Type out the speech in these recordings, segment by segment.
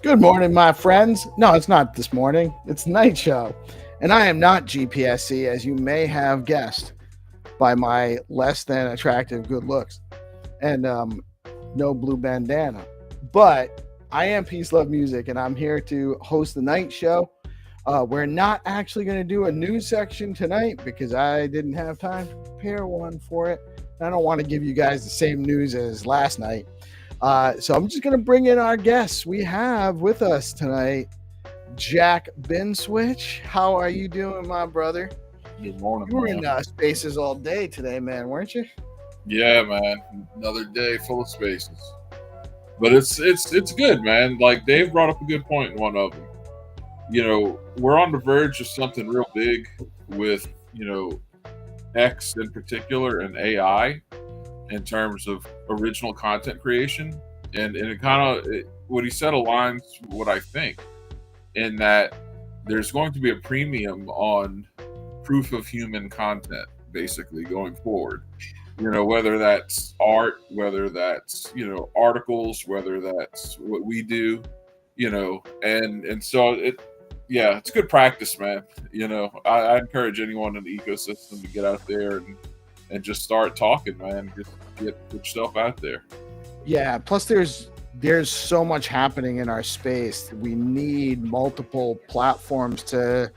Good morning, my friends. No, it's not this morning. It's night show. And I am not GPSC, as you may have guessed by my less than attractive good looks and no blue bandana. But I am Peace, Love, Music, and I'm here to host the night show. We're not actually going to do a news section tonight because I didn't have time to prepare one for it. I don't want to give you guys the same news as last night. So I'm just going to bring in our guests. We have with us tonight Jack Binswitch. How are you doing, my brother? Good morning. You were in spaces all day today, man, weren't you? Yeah, man. Another day full of spaces. But it's good, man. Like Dave brought up a good point in one of them. You know, we're on the verge of something real big with, X in particular and AI in terms of original content creation. And it kind of, what he said aligns with what I think, in that there's going to be a premium on proof of human content, basically, going forward. Whether that's art, whether that's, articles, whether that's what we do, and so it's good practice, man. I encourage anyone in the ecosystem to get out there and just start talking, man. Just get yourself out there. Yeah. Plus, there's so much happening in our space. We need multiple platforms to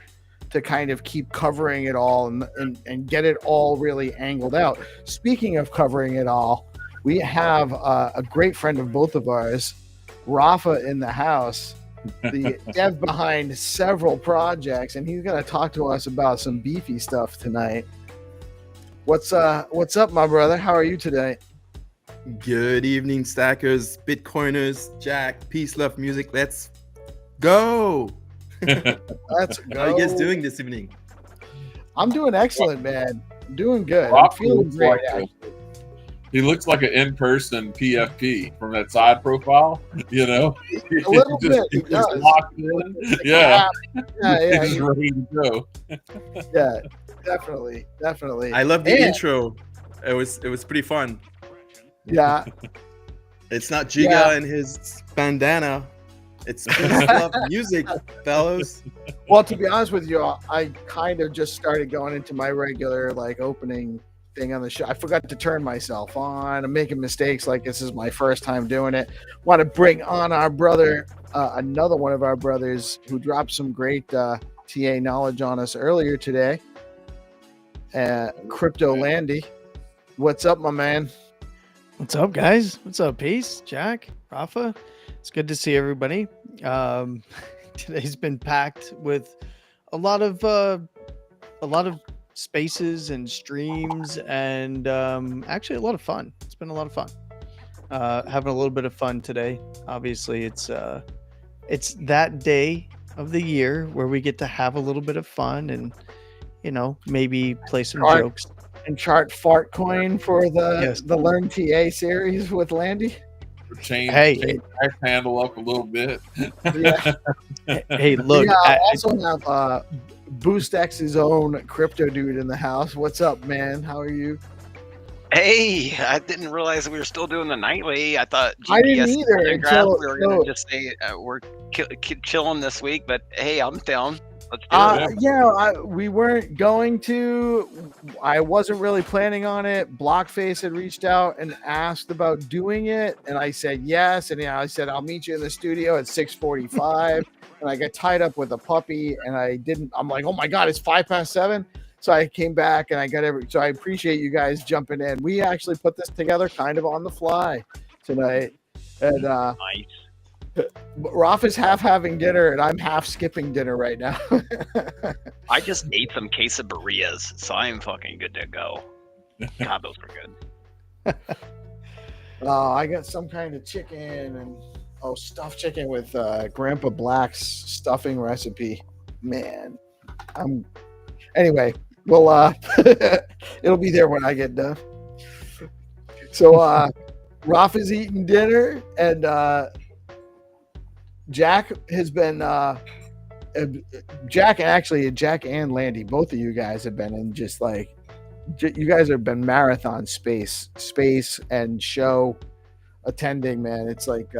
kind of keep covering it all and get it all really angled out. Speaking of covering it all, we have a great friend of both of ours, Rafa, in the house, the dev behind several projects, and he's going to talk to us about some Beefy stuff tonight. What's up, my brother? How are you today? Good evening, stackers, Bitcoiners, Jack, Peace, Love, Music. Let's go. Let's go. How are you guys doing this evening? I'm doing excellent, man. I'm doing good. I'm feeling great. He looks like an in-person PFP from that side profile, you know. A little bit, he He's does. locked in. Yeah, Yeah, he's ready to go. yeah, definitely. I love the And- intro. It was pretty fun. Yeah, It's not Giga Yeah. and his bandana. It's Peace Love music, fellas. well, to be honest with you, I kind of just started going into my regular like opening thing on the show. I forgot to turn myself on. I'm making mistakes. Like this is my first time doing it. Want to bring on our brother, another one of our brothers who dropped some great TA knowledge on us earlier today. Crypto Landy, what's up, my man? What's up, guys? What's up, Peace, Jack, Rafa? It's good to see everybody. Today's been packed with a lot of spaces and streams, and actually a lot of fun. It's been a lot of fun. Having a little bit of fun today. Obviously, it's that day of the year where we get to have a little bit of fun and maybe play some Art. jokes. And chart fart coin for the Yes. the Learn TA series with Landy. Change back handle up a little bit. Yeah. Hey, look. Yeah, I also have BoostX's own crypto dude in the house. What's up, man? How are you? Hey, I didn't realize we were still doing the nightly. I thought I didn't GPS either Telegraph, until- we were going to just say we're chilling this week, but hey, I'm down. Let's do it. Yeah, we weren't going to. I wasn't really planning on it. Blockface had reached out and asked about doing it, and I said yes. And I said I'll meet you in the studio at 6:45. And I got tied up with a puppy, and I didn't. I'm like, oh my god, it's 7:05. So I came back and I got So I appreciate you guys jumping in. We actually put this together kind of on the fly tonight, and Nice. Rafa's half having dinner, and I'm half skipping dinner right now. I just ate some quesadillas, so I'm fucking good to go. God, those were good. I got some kind of chicken and stuffed chicken with Grandpa Black's stuffing recipe. Man, anyway. Well, it'll be there when I get done. So, Rafa's eating dinner, and Jack has been Jack and Landy, both of you guys have been in just like you guys have been marathon space and show attending, man. It's like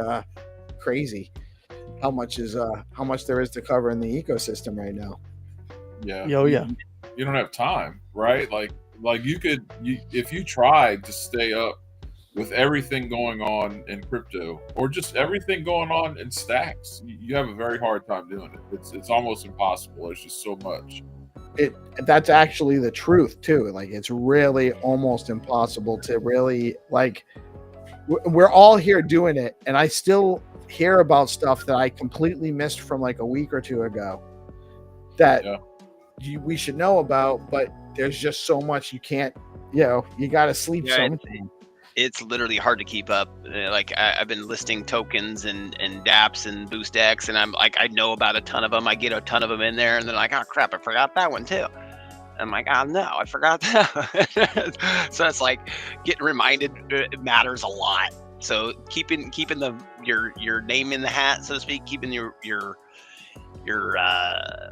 crazy how much there is to cover in the ecosystem right now. Yeah. Yeah. You don't have time, right? Like if you tried to stay up with everything going on in crypto or just everything going on in stacks, you have a very hard time doing it. It's almost impossible. There's just so much. That's actually the truth too. Like it's really almost impossible to really like. We're all here doing it, and I still hear about stuff that I completely missed from like a week or two ago that we should know about, but there's just so much you can't. You got to sleep. It's literally hard to keep up. Like I've been listing tokens and dApps and BoostX, and I'm like, I know about a ton of them. I get a ton of them in there, and they're like, oh crap, I forgot that one too. I'm like, oh no, I forgot that. So it's like getting reminded matters a lot. So keeping your name in the hat, so to speak, keeping your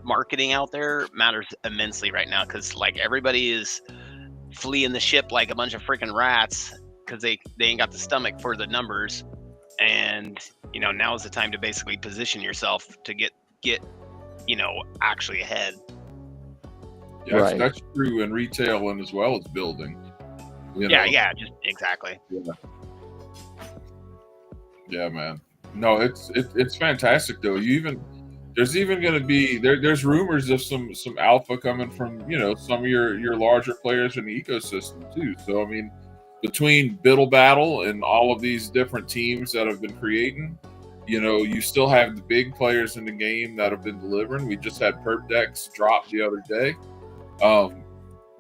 marketing out there matters immensely right now, because like everybody is fleeing the ship like a bunch of freaking rats because they ain't got the stomach for the numbers, and now is the time to basically position yourself to get actually ahead. Yeah, Right. That's true in retail and as well as building. Yeah, just exactly. Yeah, man. No, it's fantastic though. There's even going to be there's rumors of some alpha coming from some of your larger players in the ecosystem too. So I mean, between Biddle Battle and all of these different teams that have been creating, you still have the big players in the game that have been delivering. We just had Perpdex drop the other day.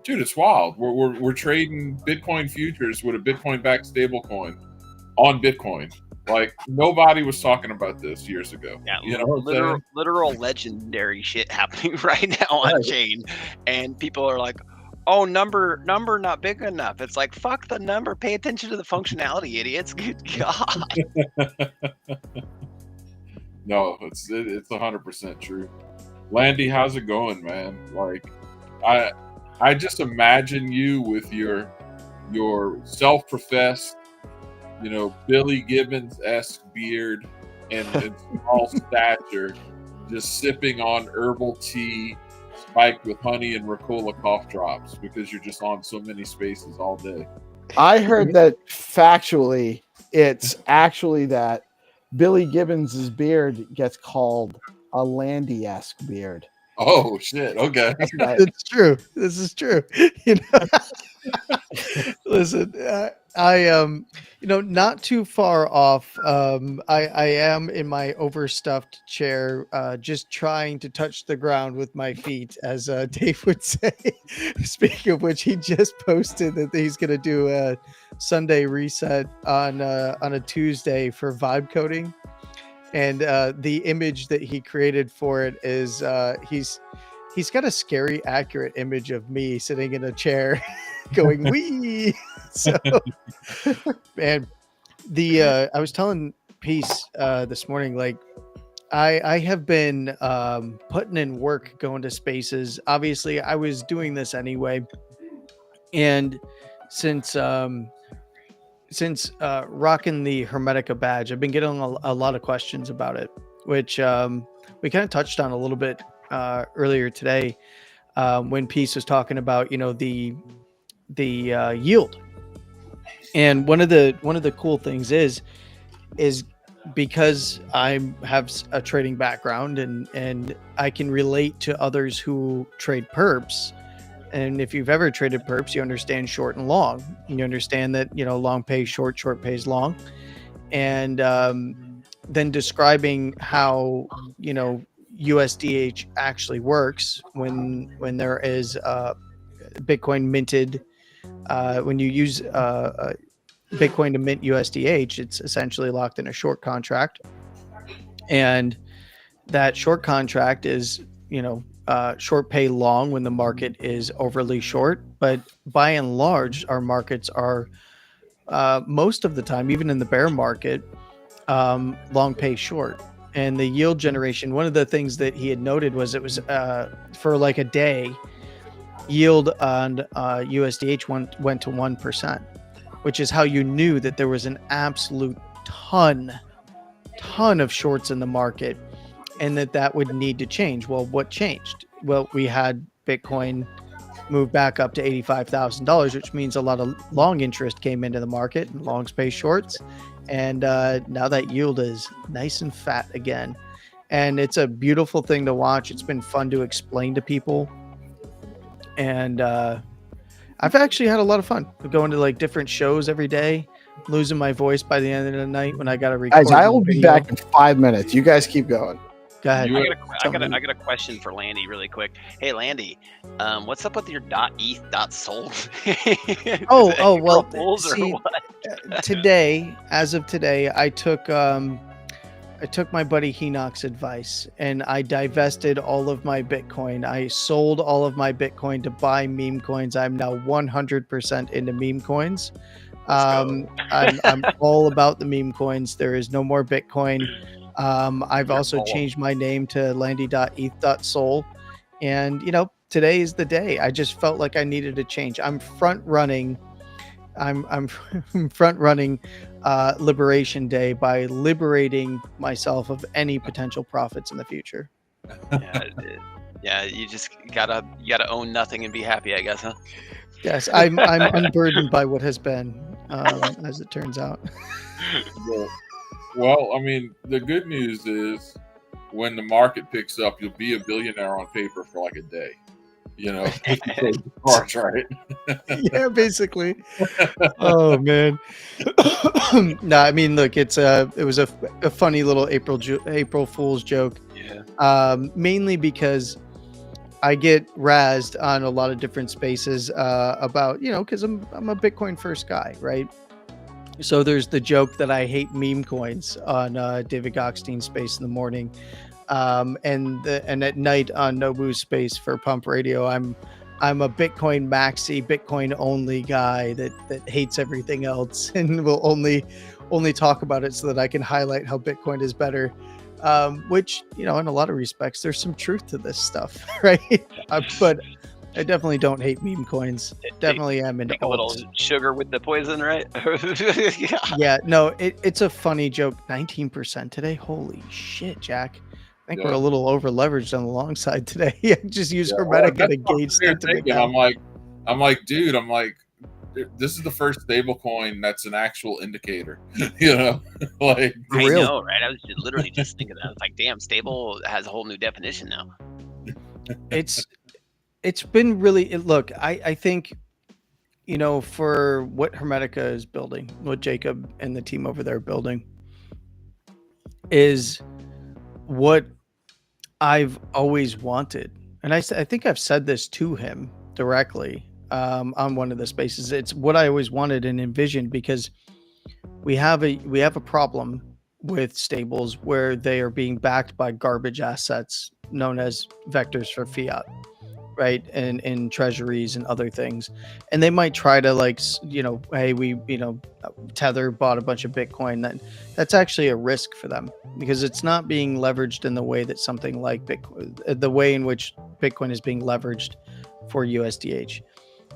Dude, it's wild. We're trading Bitcoin futures with a Bitcoin-backed stablecoin on Bitcoin. Like nobody was talking about this years ago. Yeah, literal legendary shit happening right now on chain, and people are like, Oh, number not big enough. It's like, fuck the number. Pay attention to the functionality, idiots. Good God. No, it's 100% true. Landy, how's it going, man? Like, I just imagine you with your self-professed, Billy Gibbons-esque beard and small stature, just sipping on herbal tea spiked with honey and Ricola cough drops because you're just on so many spaces all day. I heard that factually, it's actually that Billy Gibbons's beard gets called a Landy-esque beard. Oh shit! Okay, That's right. It's true. This is true. Listen, I not too far off. I am in my overstuffed chair, just trying to touch the ground with my feet, as Dave would say. Speaking of which, he just posted that he's going to do a Sunday reset on a Tuesday for vibe coding. And the image that he created for it is he's got a scary accurate image of me sitting in a chair going wee. So, man, I was telling Peace this morning, like I have been putting in work going to spaces. Obviously, I was doing this anyway, and since rocking the Hermetica badge, I've been getting a lot of questions about it, which we kind of touched on a little bit earlier today when Peace was talking about the yield. And one of the cool things is because I have a trading background and I can relate to others who trade perps. And if you've ever traded perps, you understand short and long. You understand that, long pays short, short pays long. And then describing how, USDH actually works when there is Bitcoin minted. When you use Bitcoin to mint USDH, it's essentially locked in a short contract. And that short contract is, short pay long when the market is overly short, but by and large, our markets are most of the time, even in the bear market, long pay short. And the yield generation, one of the things that he had noted was it was for like a day, yield on USDH went to 1%, which is how you knew that there was an absolute ton of shorts in the market, and that would need to change. Well, what changed? Well, we had Bitcoin move back up to $85,000, which means a lot of long interest came into the market and long space shorts. And now that yield is nice and fat again. And it's a beautiful thing to watch. It's been fun to explain to people. And I've actually had a lot of fun going to like different shows every day, losing my voice by the end of the night when I got to record. Guys, I will be back in 5 minutes. You guys keep going. Go ahead. I got a question for Landy really quick. Hey Landy, what's up with your .eth.sol? Well, see, as of today, I took my buddy Henoch's advice and I divested all of my Bitcoin. I sold all of my Bitcoin to buy meme coins. I'm now 100% into meme coins. I'm all about the meme coins. There is no more Bitcoin. I've also changed my name to landy.eth.sol. And, today is the day. I just felt like I needed a change. I'm front running Liberation Day by liberating myself of any potential profits in the future. Yeah, you just gotta own nothing and be happy, I guess, huh? Yes, I'm unburdened by what has been, as it turns out. Well, I mean, the good news is when the market picks up, you'll be a billionaire on paper for like a day. March, right? Yeah, basically. Oh man. No, I mean, look, it was a funny little April Fool's joke. Yeah. Mainly because I get razzed on a lot of different spaces about, because I'm a Bitcoin first guy, right? So there's the joke that I hate meme coins on David Gockstein's space in the morning. And at night on Nobu's space for Pump Radio, I'm I'm a Bitcoin maxi, Bitcoin only guy that hates everything else and will only talk about it so that I can highlight how Bitcoin is better. Which, you know, in a lot of respects, there's some truth to this stuff, right? But I definitely don't hate meme coins. Definitely am into Take a little alts. sugar with the poison, right? Yeah. Yeah, no, it's a funny joke. 19% today. Holy shit, Jack. I think we're a little over leveraged on the long side today. Just use Hermetica to gauge sentiment. I'm like, dude, this is the first stable coin that's an actual indicator. You know, like I know, right? I was literally just thinking that. It's like, damn, stable has a whole new definition now. It's been really look. I think, you know, for what Hermetica is building, what Jacob and the team over there are building, is what I've always wanted. And I think I've said this to him directly on one of the spaces. It's what I always wanted and envisioned, because we have a problem with stables where they are being backed by garbage assets known as vectors for fiat, right? And in treasuries and other things. And they might try to, like, you know, hey, we, you know, Tether bought a bunch of Bitcoin. That's actually a risk for them, because it's not being leveraged in the way that something like Bitcoin, the way in which Bitcoin is being leveraged for USDH.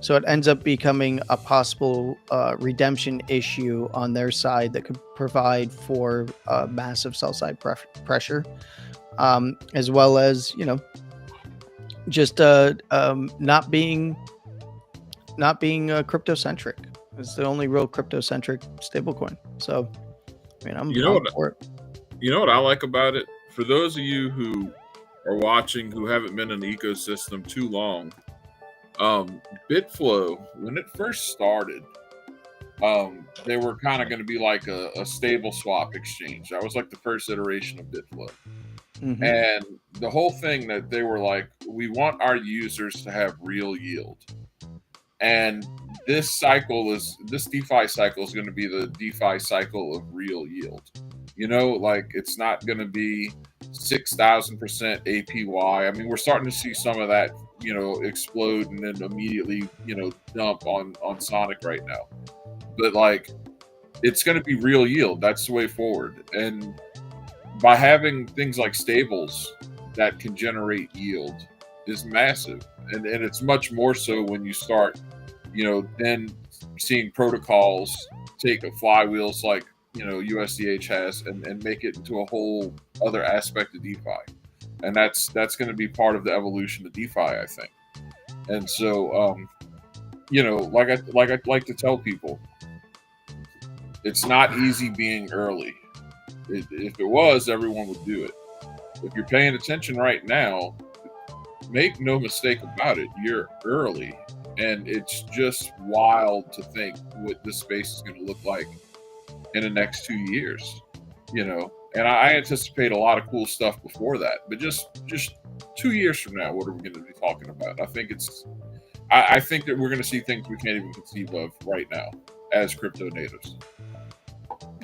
So it ends up becoming a possible redemption issue on their side that could provide for massive sell side pressure, as well as, you know, just not being crypto centric. It's the only real crypto centric stablecoin. So, I mean, I'm for it. You know what I like about it? For those of you who are watching who haven't been in the ecosystem too long, Bitflow, when it first started, they were kind of going to be like a stable swap exchange. That was like the first iteration of Bitflow. Mm-hmm. And the whole thing that they were like, we want our users to have real yield. And this DeFi cycle is going to be the DeFi cycle of real yield. You know, like, it's not going to be 6,000% APY. I mean, we're starting to see some of that, you know, explode and then immediately, you know, dump on Sonic right now. But, like, it's going to be real yield. That's the way forward. And by having things like stables that can generate yield is massive. And it's much more so when you start, you know, then seeing protocols take a flywheels like, you know, USDH has and make it into a whole other aspect of DeFi. And that's going to be part of the evolution of DeFi, I think. And so, you know, like I like to tell people, it's not easy being early. If it was, everyone would do it. If you're paying attention right now, make no mistake about it, you're early. And it's just wild to think what this space is going to look like in the next 2 years, you know. And I anticipate a lot of cool stuff before that. But just 2 years from now, what are we going to be talking about? I think that we're going to see things we can't even conceive of right now as crypto natives.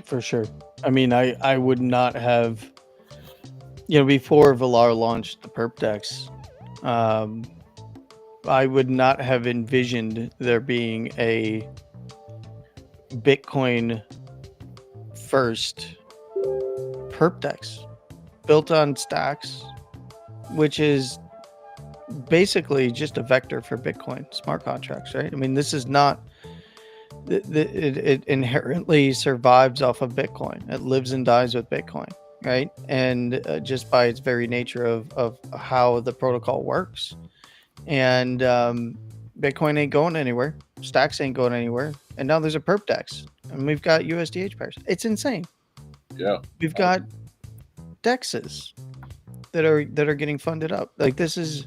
For sure. I mean, I would not have, you know, before Valar launched the perp decks, I would not have envisioned there being a Bitcoin first perp dex built on stacks, which is basically just a vector for Bitcoin smart contracts, right? I mean, this is not, it inherently survives off of Bitcoin. It lives and dies with Bitcoin, right? And just by its very nature of how the protocol works. And Bitcoin ain't going anywhere. Stacks ain't going anywhere. And now there's a perp dex. And we've got USDH pairs. It's insane. Yeah. We've got dexes that are getting funded up. Like, this is,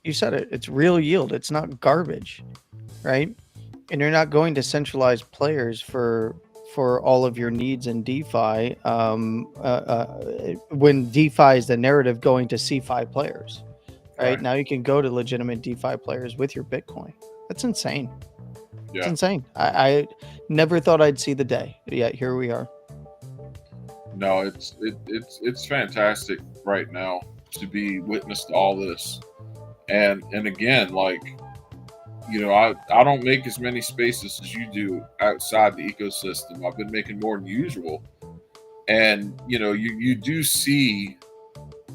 you said it, it's real yield. It's not garbage, right? And you're not going to centralize players for all of your needs in DeFi when DeFi is the narrative going to CeFi players, right? Now you can go to legitimate DeFi players with your Bitcoin. That's insane. Yeah. It's insane. I never thought I'd see the day, yet here we are. No, it's fantastic right now to be witness to all this. And again, like, I don't make as many spaces as you do outside the ecosystem. I've been making more than usual, and you do see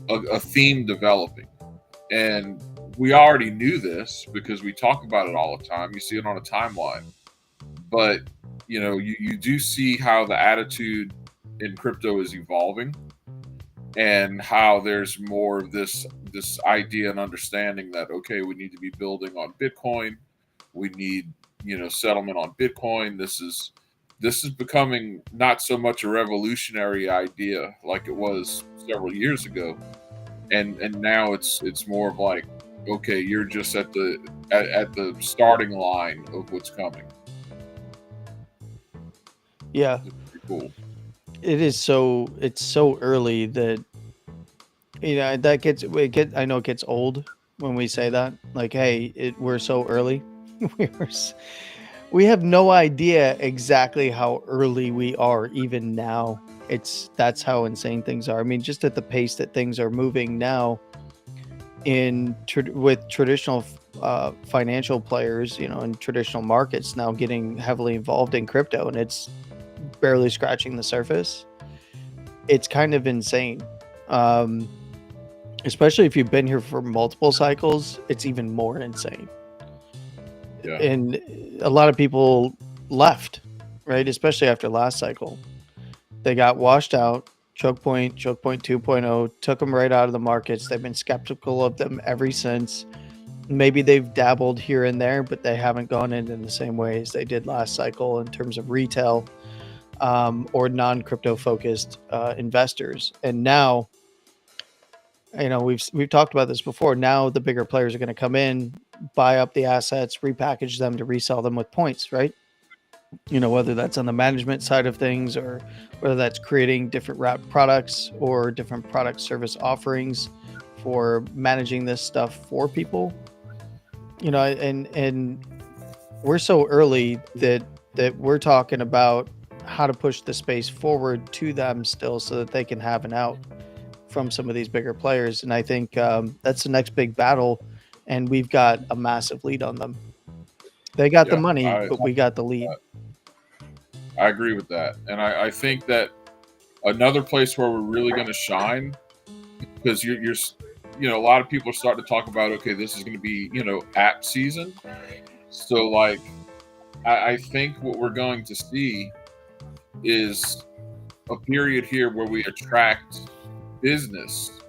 a theme developing, and we already knew this because we talk about it all the time. You see it on a timeline, but you do see how the attitude in crypto is evolving, and how there's more of this idea and understanding that, okay, we need to be building on Bitcoin, we need settlement on Bitcoin. This is becoming not so much a revolutionary idea like it was several years ago, and now it's more of like, okay, you're just at the starting line of what's coming. Yeah, It's pretty cool. it's so early that I know it gets old when we say that, like, hey, we're so early. We have no idea exactly how early we are even now. That's how insane things are. I mean, just at the pace that things are moving now with traditional financial players, in traditional markets now getting heavily involved in crypto, and it's barely scratching the surface. It's kind of insane. Especially if you've been here for multiple cycles, it's even more insane. Yeah. And a lot of people left, right? Especially after last cycle. They got washed out. Choke point 2.0 took them right out of the markets. They've been skeptical of them ever since. Maybe they've dabbled here and there, but they haven't gone in the same way as they did last cycle in terms of retail or non-crypto focused investors. And now, we've talked about this before. Now the bigger players are going to come in, buy up the assets, repackage them to resell them with points, right? Whether that's on the management side of things, or whether that's creating different wrap products or different product service offerings for managing this stuff for people. And we're so early that we're talking about how to push the space forward to them still, so that they can have an out from some of these bigger players. And I think that's the next big battle, and we've got a massive lead on them. They got the money, but we got the lead. I agree with that, and I think that another place where we're really going to shine, because you're a lot of people are starting to talk about, okay, this is going to be app season. So like, I think what we're going to see is a period here where we attract business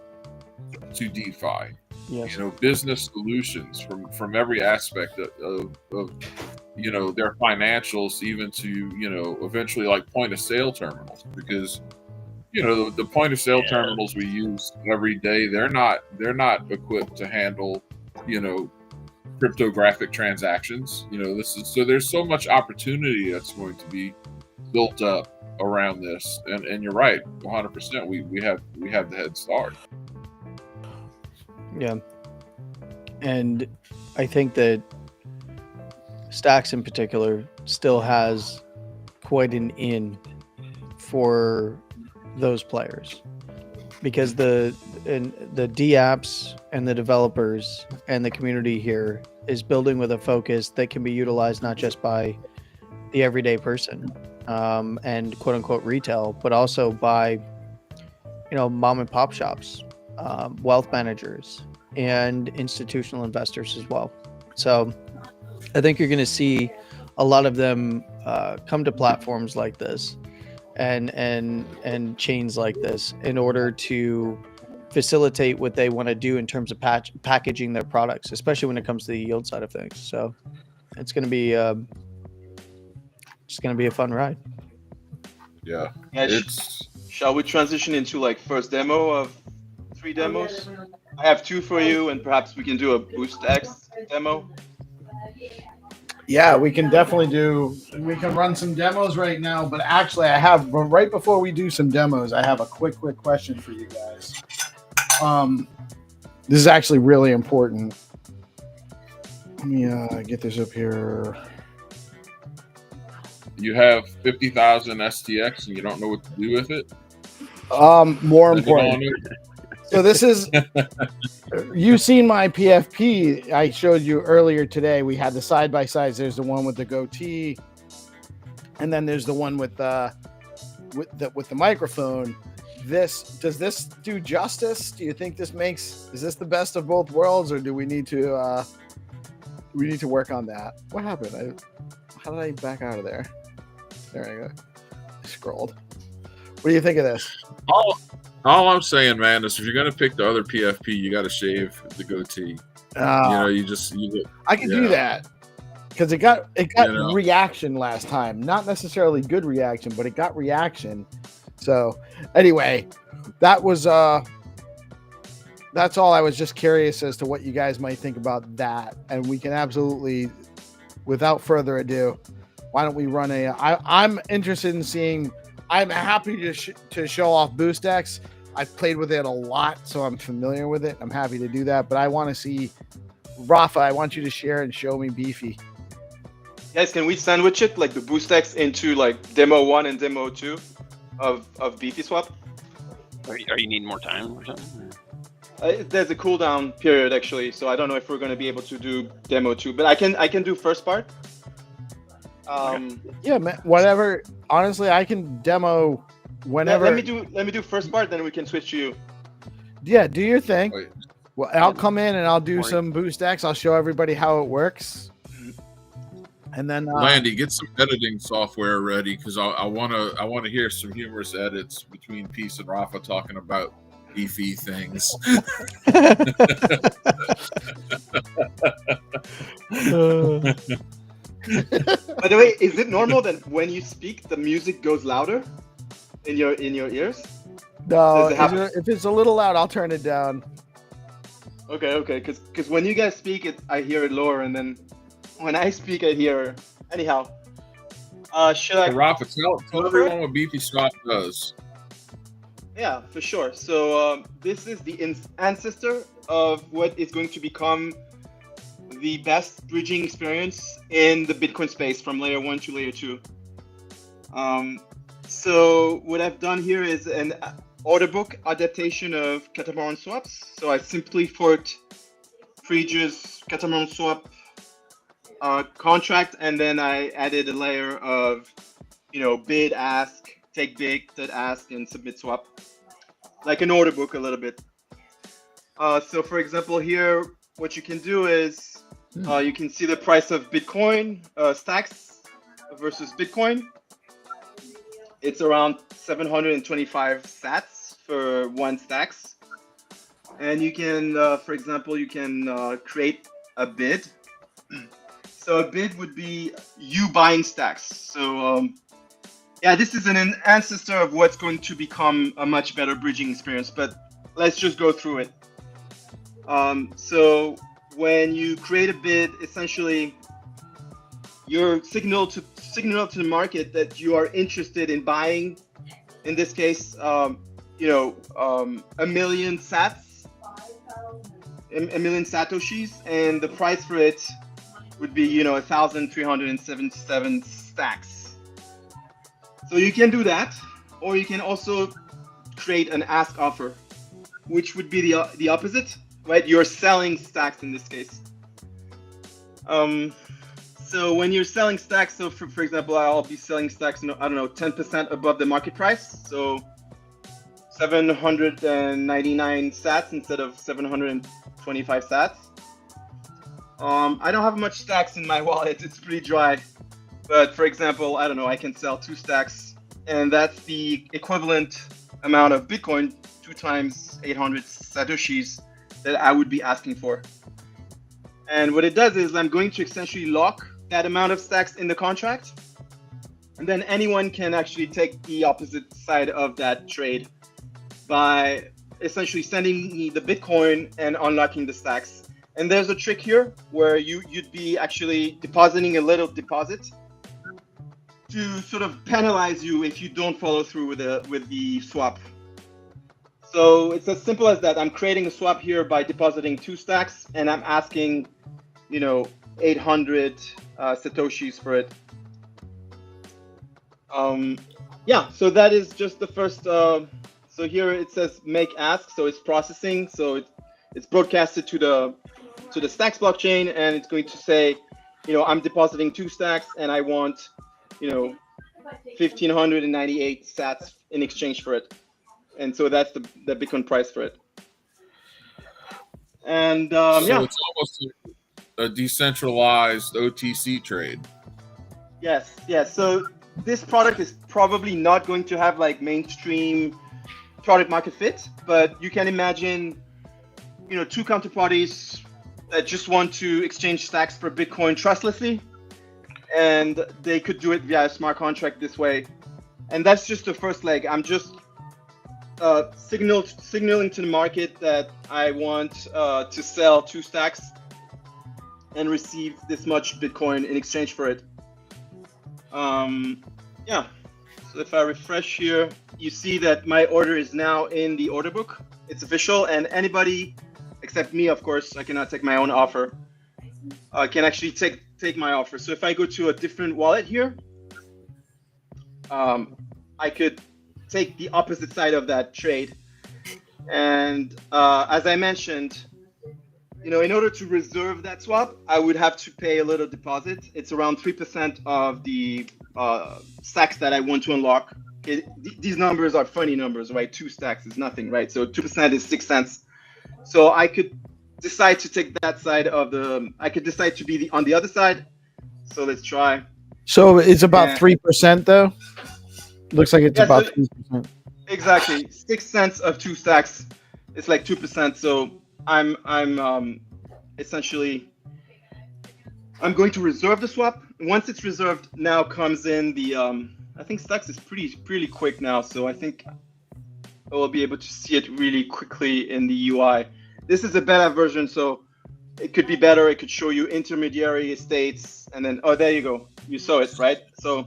to DeFi. Yes. Business solutions from every aspect of their financials, even to eventually like point of sale terminals, because the point of sale terminals we use every day, they're not equipped to handle cryptographic transactions. There's so much opportunity that's going to be built up around this, and you're right, 100%. We have the head start. Yeah, and I think that Stacks in particular still has quite an in for those players, because the D apps and the developers and the community here is building with a focus that can be utilized not just by the everyday person and quote unquote retail, but also by mom and pop shops, wealth managers, and institutional investors as well. So I think you're going to see a lot of them come to platforms like this and chains like this in order to facilitate what they want to do in terms of packaging their products, especially when it comes to the yield side of things. So it's going to be a fun ride. Yeah, shall we transition into like first demo of 3 demos? I have 2 for you, and perhaps we can do a Boost X demo. Yeah, we can definitely run some demos right now, but actually right before we do some demos, I have a quick question for you guys. This is actually really important. Let me get this up here. You have 50,000 STX and you don't know what to do with it? More important. So this is you've seen my PFP. I showed you earlier today. We had the side by sides. There's the one with the goatee, and then there's the one with the microphone. Does this do justice? Do you think is this the best of both worlds, or do we need to work on that? What happened? How did I back out of there? There I go. I scrolled. What do you think of this? All I'm saying, man, is if you're gonna pick the other PFP, you got to shave the goatee. I can do that because it got reaction last time. Not necessarily good reaction, but it got reaction. So anyway, that was that's all. I was just curious as to what you guys might think about that, and we can absolutely, without further ado, why don't we run I'm interested in seeing. I'm happy to show off BoostX. I've played with it a lot, so I'm familiar with it. I'm happy to do that, but I want to see Rafa. I want you to share and show me Beefy. Guys, can we sandwich it like the BoostX into like demo 1 and demo 2 of Beefy swap? Are you needing more time or something? There's a cooldown period actually, so I don't know if we're going to be able to do demo 2, but I can do first part. Yeah, man, whatever. Honestly, I can demo whenever. Let me do first part, then we can switch to you. Yeah, do your thing. Wait. Well, I'll come in and I'll do some BoostX. I'll show everybody how it works. And then Landy, get some editing software ready because I want to hear some humorous edits between Peace and Rafa talking about beefy things. By the way, is it normal that when you speak, the music goes louder in your ears? No, if it's a little loud, I'll turn it down. Okay, because when you guys speak, I hear it lower, and then when I speak, I hear. Anyhow, should I? Rafa, tell everyone what Beefy Swap does. Yeah, for sure. So this is the ancestor of what is going to become the best bridging experience in the Bitcoin space from layer 1 to layer 2. So what I've done here is an order book adaptation of Catamaran swaps. So I simply forked previous Catamaran swap contract, and then I added a layer of, bid, ask, take big, that ask, and submit swap, like an order book a little bit. So for example, here, what you can do is you can see the price of Bitcoin stacks versus Bitcoin. It's around 725 sats for one stacks. And you can, for example, you can create a bid. So a bid would be you buying stacks. So yeah, this is an ancestor of what's going to become a much better bridging experience, but let's just go through it. So when you create a bid, essentially you're signal to the market that you are interested in buying, in this case, a million sats, a million satoshis, and the price for it would be 1,377 stacks. So you can do that, or you can also create an ask offer, which would be the opposite, right? You're selling stacks in this case. So when you're selling stacks, so for example, I'll be selling stacks, 10% above the market price. So 799 sats instead of 725 sats. I don't have much stacks in my wallet. It's pretty dry. But for example, I can sell 2 stacks, and that's the equivalent amount of Bitcoin, 2 times 800 satoshis that I would be asking for. And what it does is I'm going to essentially lock that amount of stacks in the contract, and then anyone can actually take the opposite side of that trade by essentially sending me the Bitcoin and unlocking the stacks. And there's a trick here where you'd be actually depositing a little deposit to sort of penalize you if you don't follow through with the swap. So it's as simple as that. I'm creating a swap here by depositing 2 stacks, and I'm asking, 800 satoshis for it. Yeah, so that is just the first So here it says make ask, so it's processing, so it's broadcasted to the Stacks blockchain, and it's going to say, I'm depositing 2 stacks, and I want, 1,598 sats in exchange for it, and so that's the Bitcoin price for it. And So it's almost a decentralized OTC trade. Yes. So this product is probably not going to have like mainstream product market fit, but you can imagine, 2 counterparties that just want to exchange stacks for Bitcoin trustlessly, and they could do it via a smart contract this way. And that's just the first leg. I'm just signaling to the market that I want to sell 2 stacks and receive this much Bitcoin in exchange for it. Yeah. So if I refresh here, you see that my order is now in the order book. It's official, and anybody, except me, of course, I cannot take my own offer, can actually take my offer. So if I go to a different wallet here, I could take the opposite side of that trade. And as I mentioned, in order to reserve that swap, I would have to pay a little deposit. It's around 3% of the stacks that I want to unlock. These numbers are funny numbers, right? 2 stacks is nothing, right? So 2% is 6 cents. So I could decide to take that side I could decide to be on the other side. So let's try. So it's about 3% though. Looks like it's about 3%. Exactly, 6 cents of 2 stacks. It's like 2%. So I'm essentially I'm going to reserve the swap. Once it's reserved, now comes in the I think Stacks is pretty quick now, so I think I will be able to see it really quickly in the UI. This is a beta version, so it could be better. It could show you intermediary states, and then there you go. You saw it, right? So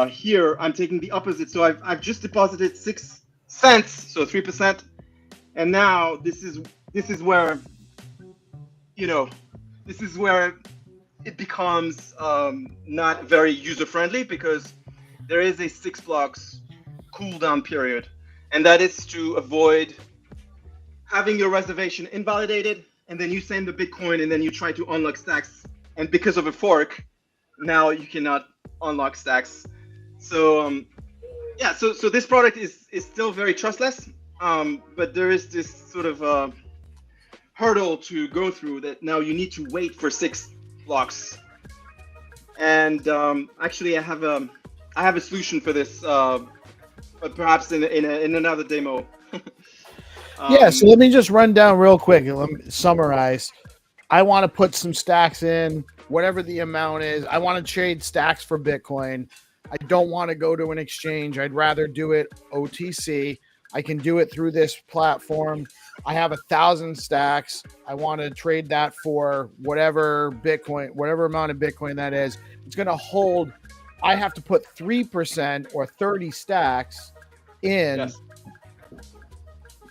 here I'm taking the opposite. So I've just deposited 6 cents, so 3%, and now this is where this is where it becomes not very user-friendly, because there is a 6 blocks cooldown period, and that is to avoid having your reservation invalidated, and then you send the Bitcoin, and then you try to unlock stacks, and because of a fork, now you cannot unlock stacks. So yeah, so this product is still very trustless, but there is this sort of hurdle to go through, that now you need to wait for 6 blocks. And actually I have a solution for this, but perhaps in another demo. Yeah, so let me just run down real quick and let me summarize. I want to put some stacks in, whatever the amount is. I want to trade stacks for Bitcoin. I don't want to go to an exchange. I'd rather do it OTC. I can do it through this platform. I have 1,000 stacks. I want to trade that for whatever Bitcoin, whatever amount of Bitcoin that is. It's going to hold. I have to put 3% or 30 stacks in. Yes.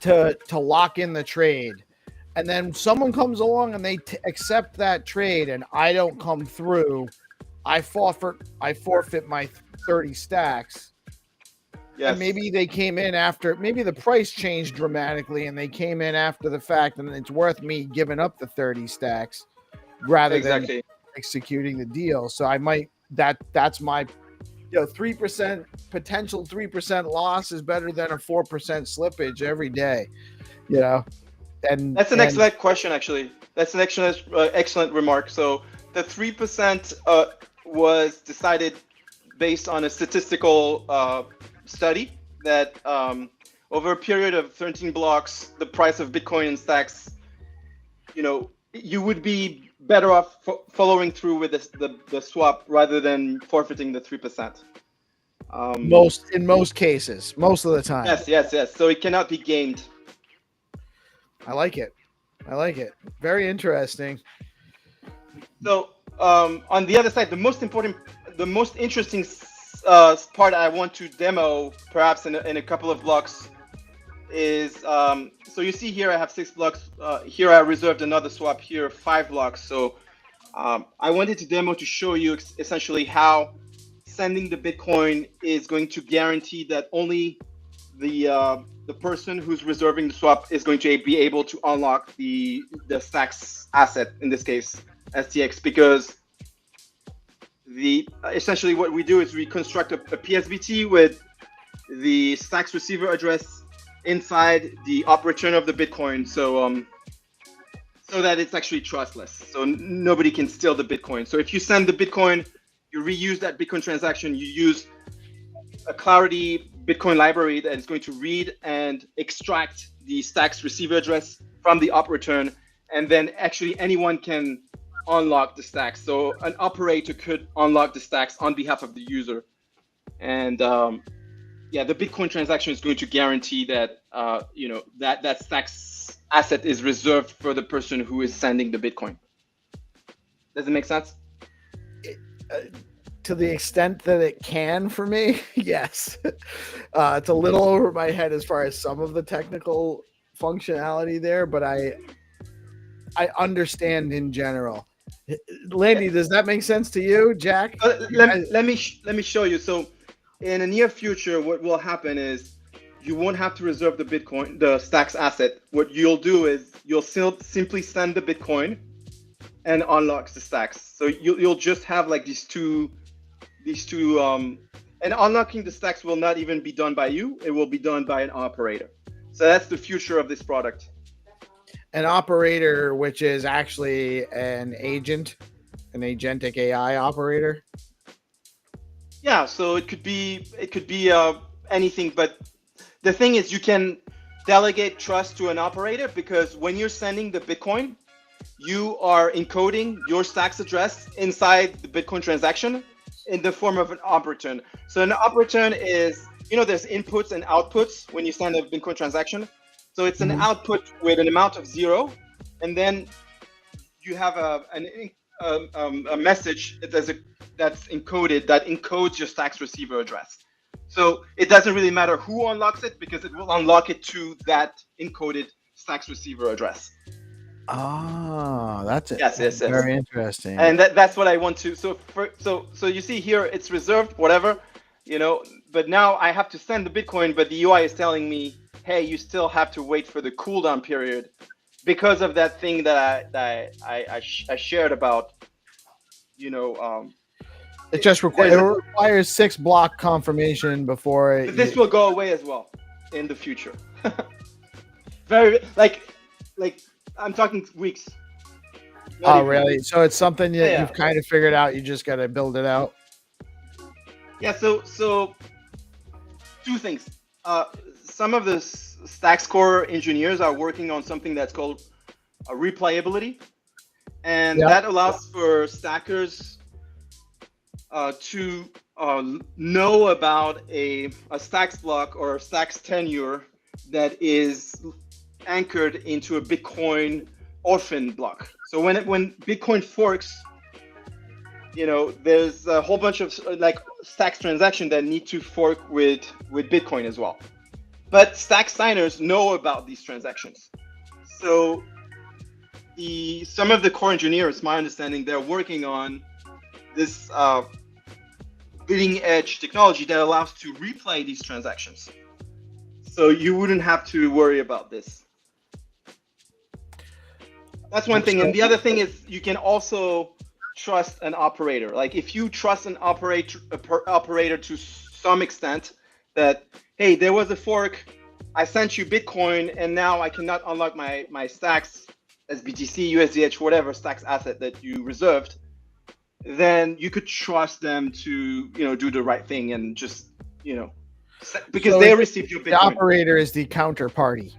To lock in the trade, and then someone comes along and they accept that trade, and I don't come through. I forfeit my 30 stacks. Yes. And maybe they came in after. Maybe the price changed dramatically, and they came in after the fact, and it's worth me giving up the 30 stacks rather than executing the deal. So I might that's my 3% potential 3% loss is better than a 4% slippage every day, and that's an excellent question. Actually, that's an excellent remark. So the 3% was decided based on a statistical study that over a period of 13 blocks, the price of Bitcoin and stacks, you would be better off following through with the swap rather than forfeiting the 3%. In most cases, most of the time. Yes. So it cannot be gamed. I like it. Very interesting. So on the other side, the most interesting part I want to demo, perhaps in a couple of blocks, is so you see here I have 6 blocks. Here I reserved another swap here, 5 blocks. So I wanted to demo to show you essentially how sending the Bitcoin is going to guarantee that only the person who's reserving the swap is going to be able to unlock the stacks asset, in this case STX, because essentially what we do is we construct a PSBT with the stacks receiver address inside the op return of the Bitcoin, so that it's actually trustless, so nobody can steal the Bitcoin. So if you send the Bitcoin, you reuse that Bitcoin transaction, you use a Clarity Bitcoin library that is going to read and extract the stacks receiver address from the op return, and then actually anyone can unlock the stacks. So an operator could unlock the stacks on behalf of the user, and yeah, the Bitcoin transaction is going to guarantee that that stacks asset is reserved for the person who is sending the Bitcoin. Does it make sense? To the extent that it can for me, yes. It's a little over my head as far as some of the technical functionality there, but I understand in general. Landy, does that make sense to you, Jack? Let me show you. So in the near future, what will happen is you won't have to reserve the Bitcoin, the stacks asset. What you'll do is you'll simply send the Bitcoin and unlocks the stacks. So you'll just have like these two and unlocking the stacks will not even be done by you. It will be done by an operator. So that's the future of this product. An operator, which is actually an agent, an agentic AI operator. Yeah, so it could be anything, but the thing is you can delegate trust to an operator, because when you're sending the Bitcoin, you are encoding your stacks address inside the Bitcoin transaction in the form of an op return. So an op return is, there's inputs and outputs when you send a Bitcoin transaction. So it's an output with an amount of 0, and then you have a message that's encoded that encodes your stacks receiver address. So it doesn't really matter who unlocks it, because it will unlock it to that encoded stacks receiver address. Ah, that's it. Yes. Very interesting. And that's what I want to. So you see here, it's reserved, whatever, But now I have to send the Bitcoin, but the UI is telling me, hey, you still have to wait for the cooldown period, because of that thing that I shared about, It just requires 6 block confirmation before it. But this will go away as well in the future. Very like I'm talking weeks. Oh, really? So it's something that Yeah. you've kind of figured out. You just got to build it out. Yeah. So 2 things. Some of the Stacks Core engineers are working on something that's called replayability, and that allows for stackers to know about a stacks block or a stacks tenure that is anchored into a Bitcoin orphan block. So when Bitcoin forks, there's a whole bunch of stacks transactions that need to fork with Bitcoin as well. But stack signers know about these transactions. So some of the core engineers, my understanding, they're working on this bleeding edge technology that allows to replay these transactions. So you wouldn't have to worry about this. That's one thing. And the other thing is you can also trust an operator. Like if you trust an operator to some extent that, hey, there was a fork, I sent you Bitcoin, and now I cannot unlock my stacks as BTC, USDH, whatever stacks asset that you reserved, then you could trust them to, do the right thing and just, because So they received your Bitcoin. The operator is the counterparty.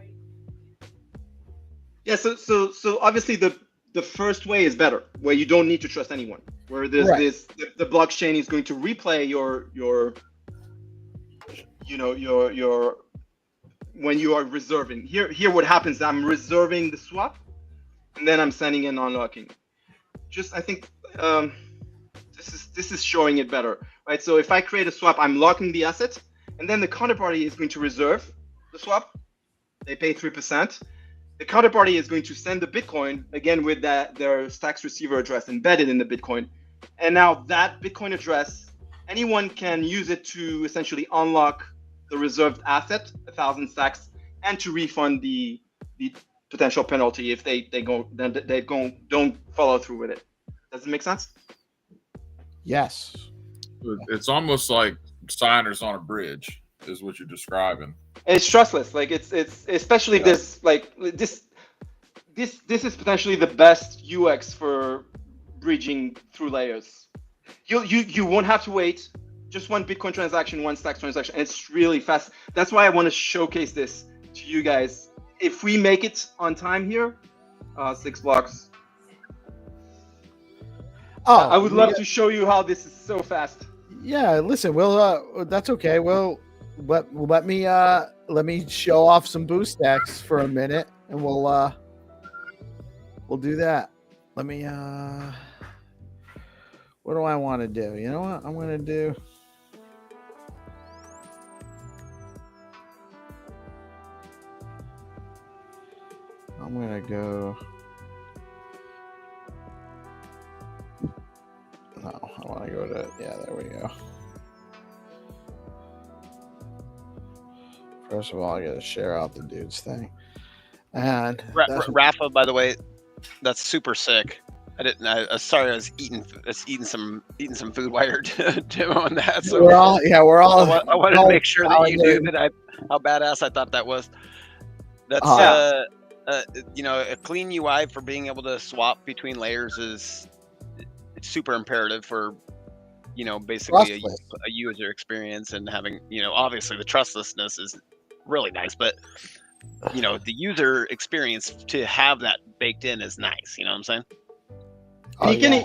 Yeah, so obviously the first way is better, where you don't need to trust anyone. Where there's the blockchain is going to replay your when you are reserving. Here what happens, I'm reserving the swap, and then I'm sending and unlocking. I think this is showing it better, right? So if I create a swap, I'm locking the asset, and then the counterparty is going to reserve the swap. They pay 3%. The counterparty is going to send the Bitcoin, again with their stacks receiver address embedded in the Bitcoin. And now that Bitcoin address, anyone can use it to essentially unlock the reserved asset, 1,000 stacks, and to refund the potential penalty if they don't follow through with it. Does it make sense? Yes. It's almost like signers on a bridge, is what you're describing. It's trustless. Like it's especially Yeah. this is potentially the best UX for bridging through layers. You won't have to wait. Just one Bitcoin transaction, one Stacks transaction, and it's really fast. That's why I want to showcase this to you guys. If we make it on time here, 6 blocks. Oh, I would love to show you how this is so fast. Yeah, listen, we'll that's okay. Let me show off some boost stacks for a minute, and we'll do that. Let me what do I want to do? You know what I'm gonna do? I'm gonna go. No, I want to go to, yeah, there we go. First of all, I gotta share out the dude's thing. And Rafa, by the way, that's super sick. Sorry, I was eating some food while you're doing that. So we're all. I wanted to make sure that you knew that how badass I thought that was. That's a clean UI for being able to swap between layers is super imperative for basically a user experience, and having obviously the trustlessness is really nice, but the user experience to have that baked in is nice. You know what I'm saying?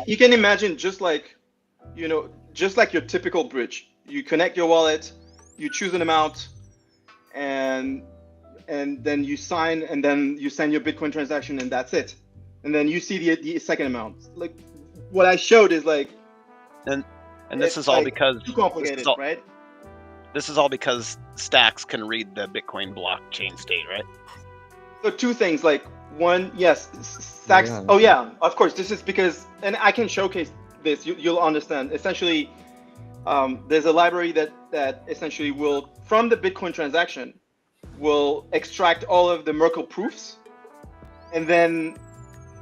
You can imagine just like your typical bridge. You connect your wallet, you choose an amount, and then you sign, and then you send your Bitcoin transaction, and that's it. And then you see the second amount. Like what I showed is like, and this is all like because too complicated, right? This is all because Stacks can read the Bitcoin blockchain state, right? So two things, like one, yes, Stacks. Yeah, oh yeah, of course. This is because, and I can showcase this. You'll understand. Essentially, there's a library that essentially will, from the Bitcoin transaction, will extract all of the Merkle proofs, and then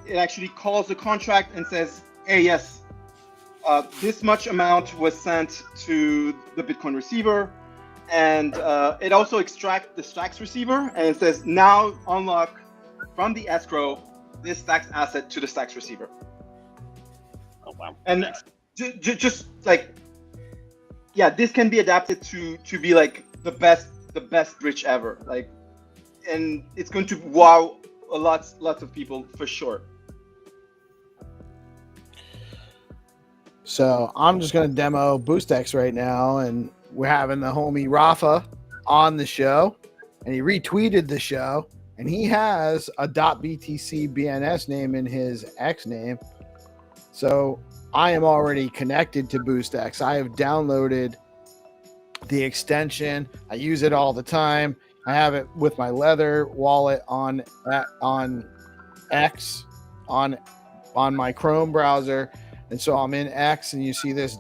it actually calls the contract and says, hey, yes, this much amount was sent to the Bitcoin receiver, and it also extracts the Stacks receiver, and it says, now unlock from the escrow this Stacks asset to the Stacks receiver. Oh wow! And just like, yeah, this can be adapted to be like the best bridge ever. Like, and it's going to wow lots of people for sure. So I'm just going to demo BoostX right now, and we're having the homie Rafa on the show, and he retweeted the show, and he has a .btc BNS name in his X name. So I am already connected to BoostX. I have downloaded the extension. I use it all the time. I have it with my Leather wallet on X on my Chrome browser. And so I'm in X, and you see this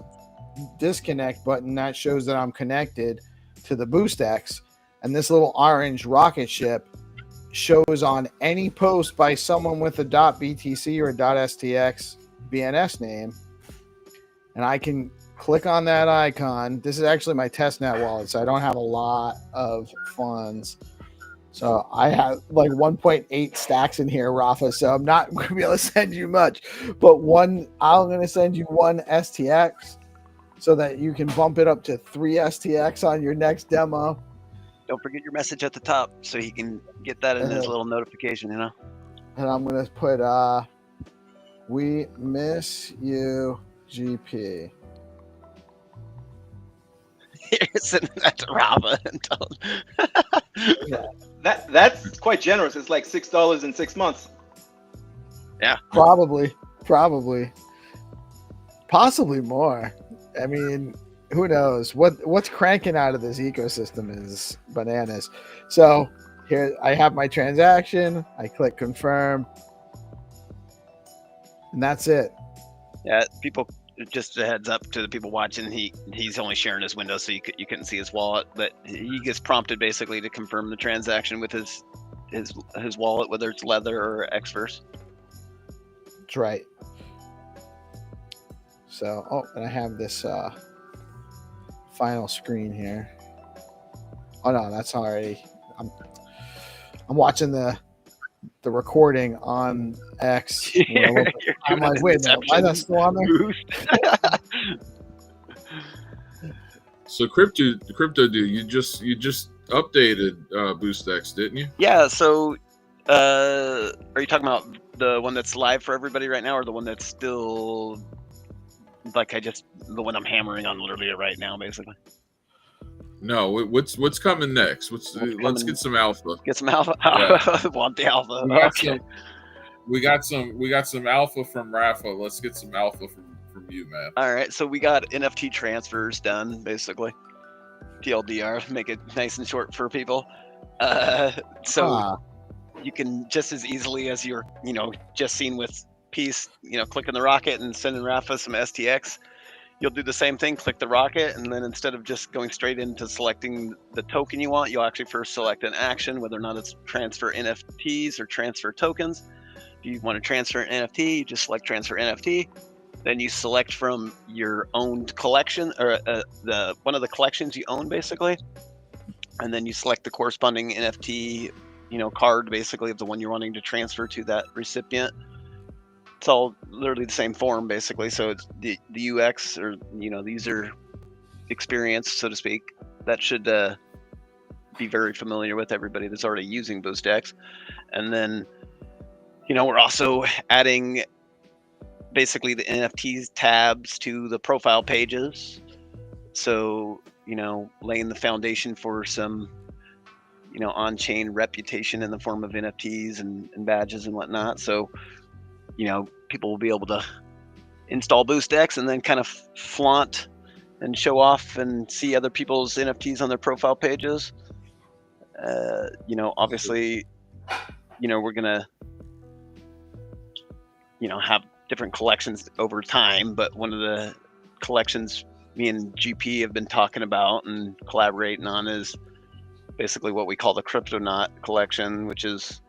disconnect button that shows that I'm connected to the BoostX. And this little orange rocket ship shows on any post by someone with a .btc or a .stx BNS name. And I can click on that icon. This is actually my testnet wallet, so I don't have a lot of funds. So I have like 1.8 stacks in here, Rafa. So I'm not going to be able to send you much, but I'm going to send you one STX so that you can bump it up to 3 STX on your next demo. Don't forget your message at the top so he can get that in his little notification, And I'm going to put, we miss you, GP. You're sending that to Rafa and tell him. Yeah. That's quite generous. It's like $6 in 6 months. Yeah. Probably. Possibly more. I mean, who knows? What's cranking out of this ecosystem is bananas. So here I have my transaction. I click confirm. And that's it. Yeah, people just a heads up to the people watching, he's only sharing his window, so you couldn't see his wallet, but he gets prompted basically to confirm the transaction with his wallet, whether it's Leather or Xverse. That's right. So, and I have this final screen here. Oh no, that's already. I'm watching the recording on X. I'm like, wait, no, why that's still on there? So crypto dude, you just updated BoostX, didn't you? Yeah. So, are you talking about the one that's live for everybody right now, or the one that's still like the one I'm hammering on literally right now, basically? No, what's coming next? Let's get some alpha. Get some alpha. Yeah. Want the alpha? We got some alpha from Rafa. Let's get some alpha from you, man. All right, so we got NFT transfers done, basically. TLDR, make it nice and short for people. You can just as easily as you're, just seen with Peace, clicking the rocket and sending Rafa some STX. You'll do the same thing, click the rocket, and then instead of just going straight into selecting the token you want, you'll actually first select an action, whether or not it's transfer NFTs or transfer tokens. If you want to transfer an NFT, you just select transfer NFT. Then you select from your owned collection, or one of the collections you own, basically. And then you select the corresponding NFT, card, basically, of the one you're wanting to transfer to that recipient. It's all literally the same form, basically. So it's the UX, or the user experience, so to speak, that should be very familiar with everybody that's already using BoostX. And then, we're also adding basically the NFTs tabs to the profile pages. So, laying the foundation for some, on-chain reputation in the form of NFTs and badges and whatnot. So, people will be able to install BoostX and then kind of flaunt and show off and see other people's NFTs on their profile pages. Obviously, we're gonna, have different collections over time, but one of the collections me and GP have been talking about and collaborating on is basically what we call the Cryptonaut collection, which is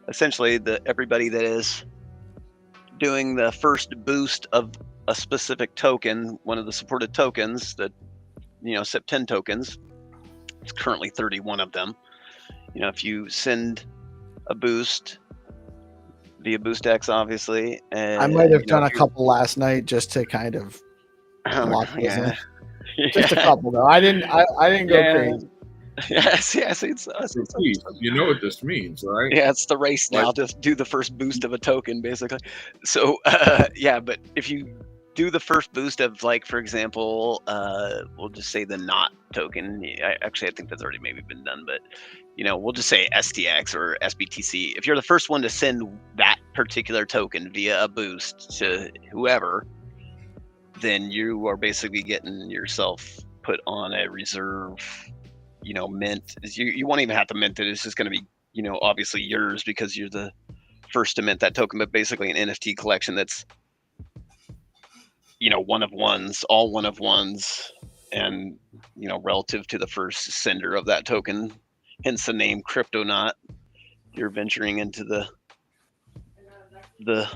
essentially everybody that is doing the first boost of a specific token, one of the supported tokens, that SIP 10 tokens. It's currently 31 of them. If you send a boost via BoostX, obviously, and I might have done a couple last night just to kind of block business. Just a couple though. I didn't go crazy. Yes. You know what this means, right? Yeah, it's the race now to do the first boost of a token, basically. So, but if you do the first boost of, like, for example, we'll just say the NOT token. I think that's already maybe been done, but we'll just say STX or SBTC. If you're the first one to send that particular token via a boost to whoever, then you are basically getting yourself put on a reserve, mint. You won't even have to mint it. It's just going to be, obviously yours because you're the first to mint that token, but basically an NFT collection that's, one of ones, all one of ones, and, relative to the first sender of that token, hence the name Cryptonaut. You're venturing into the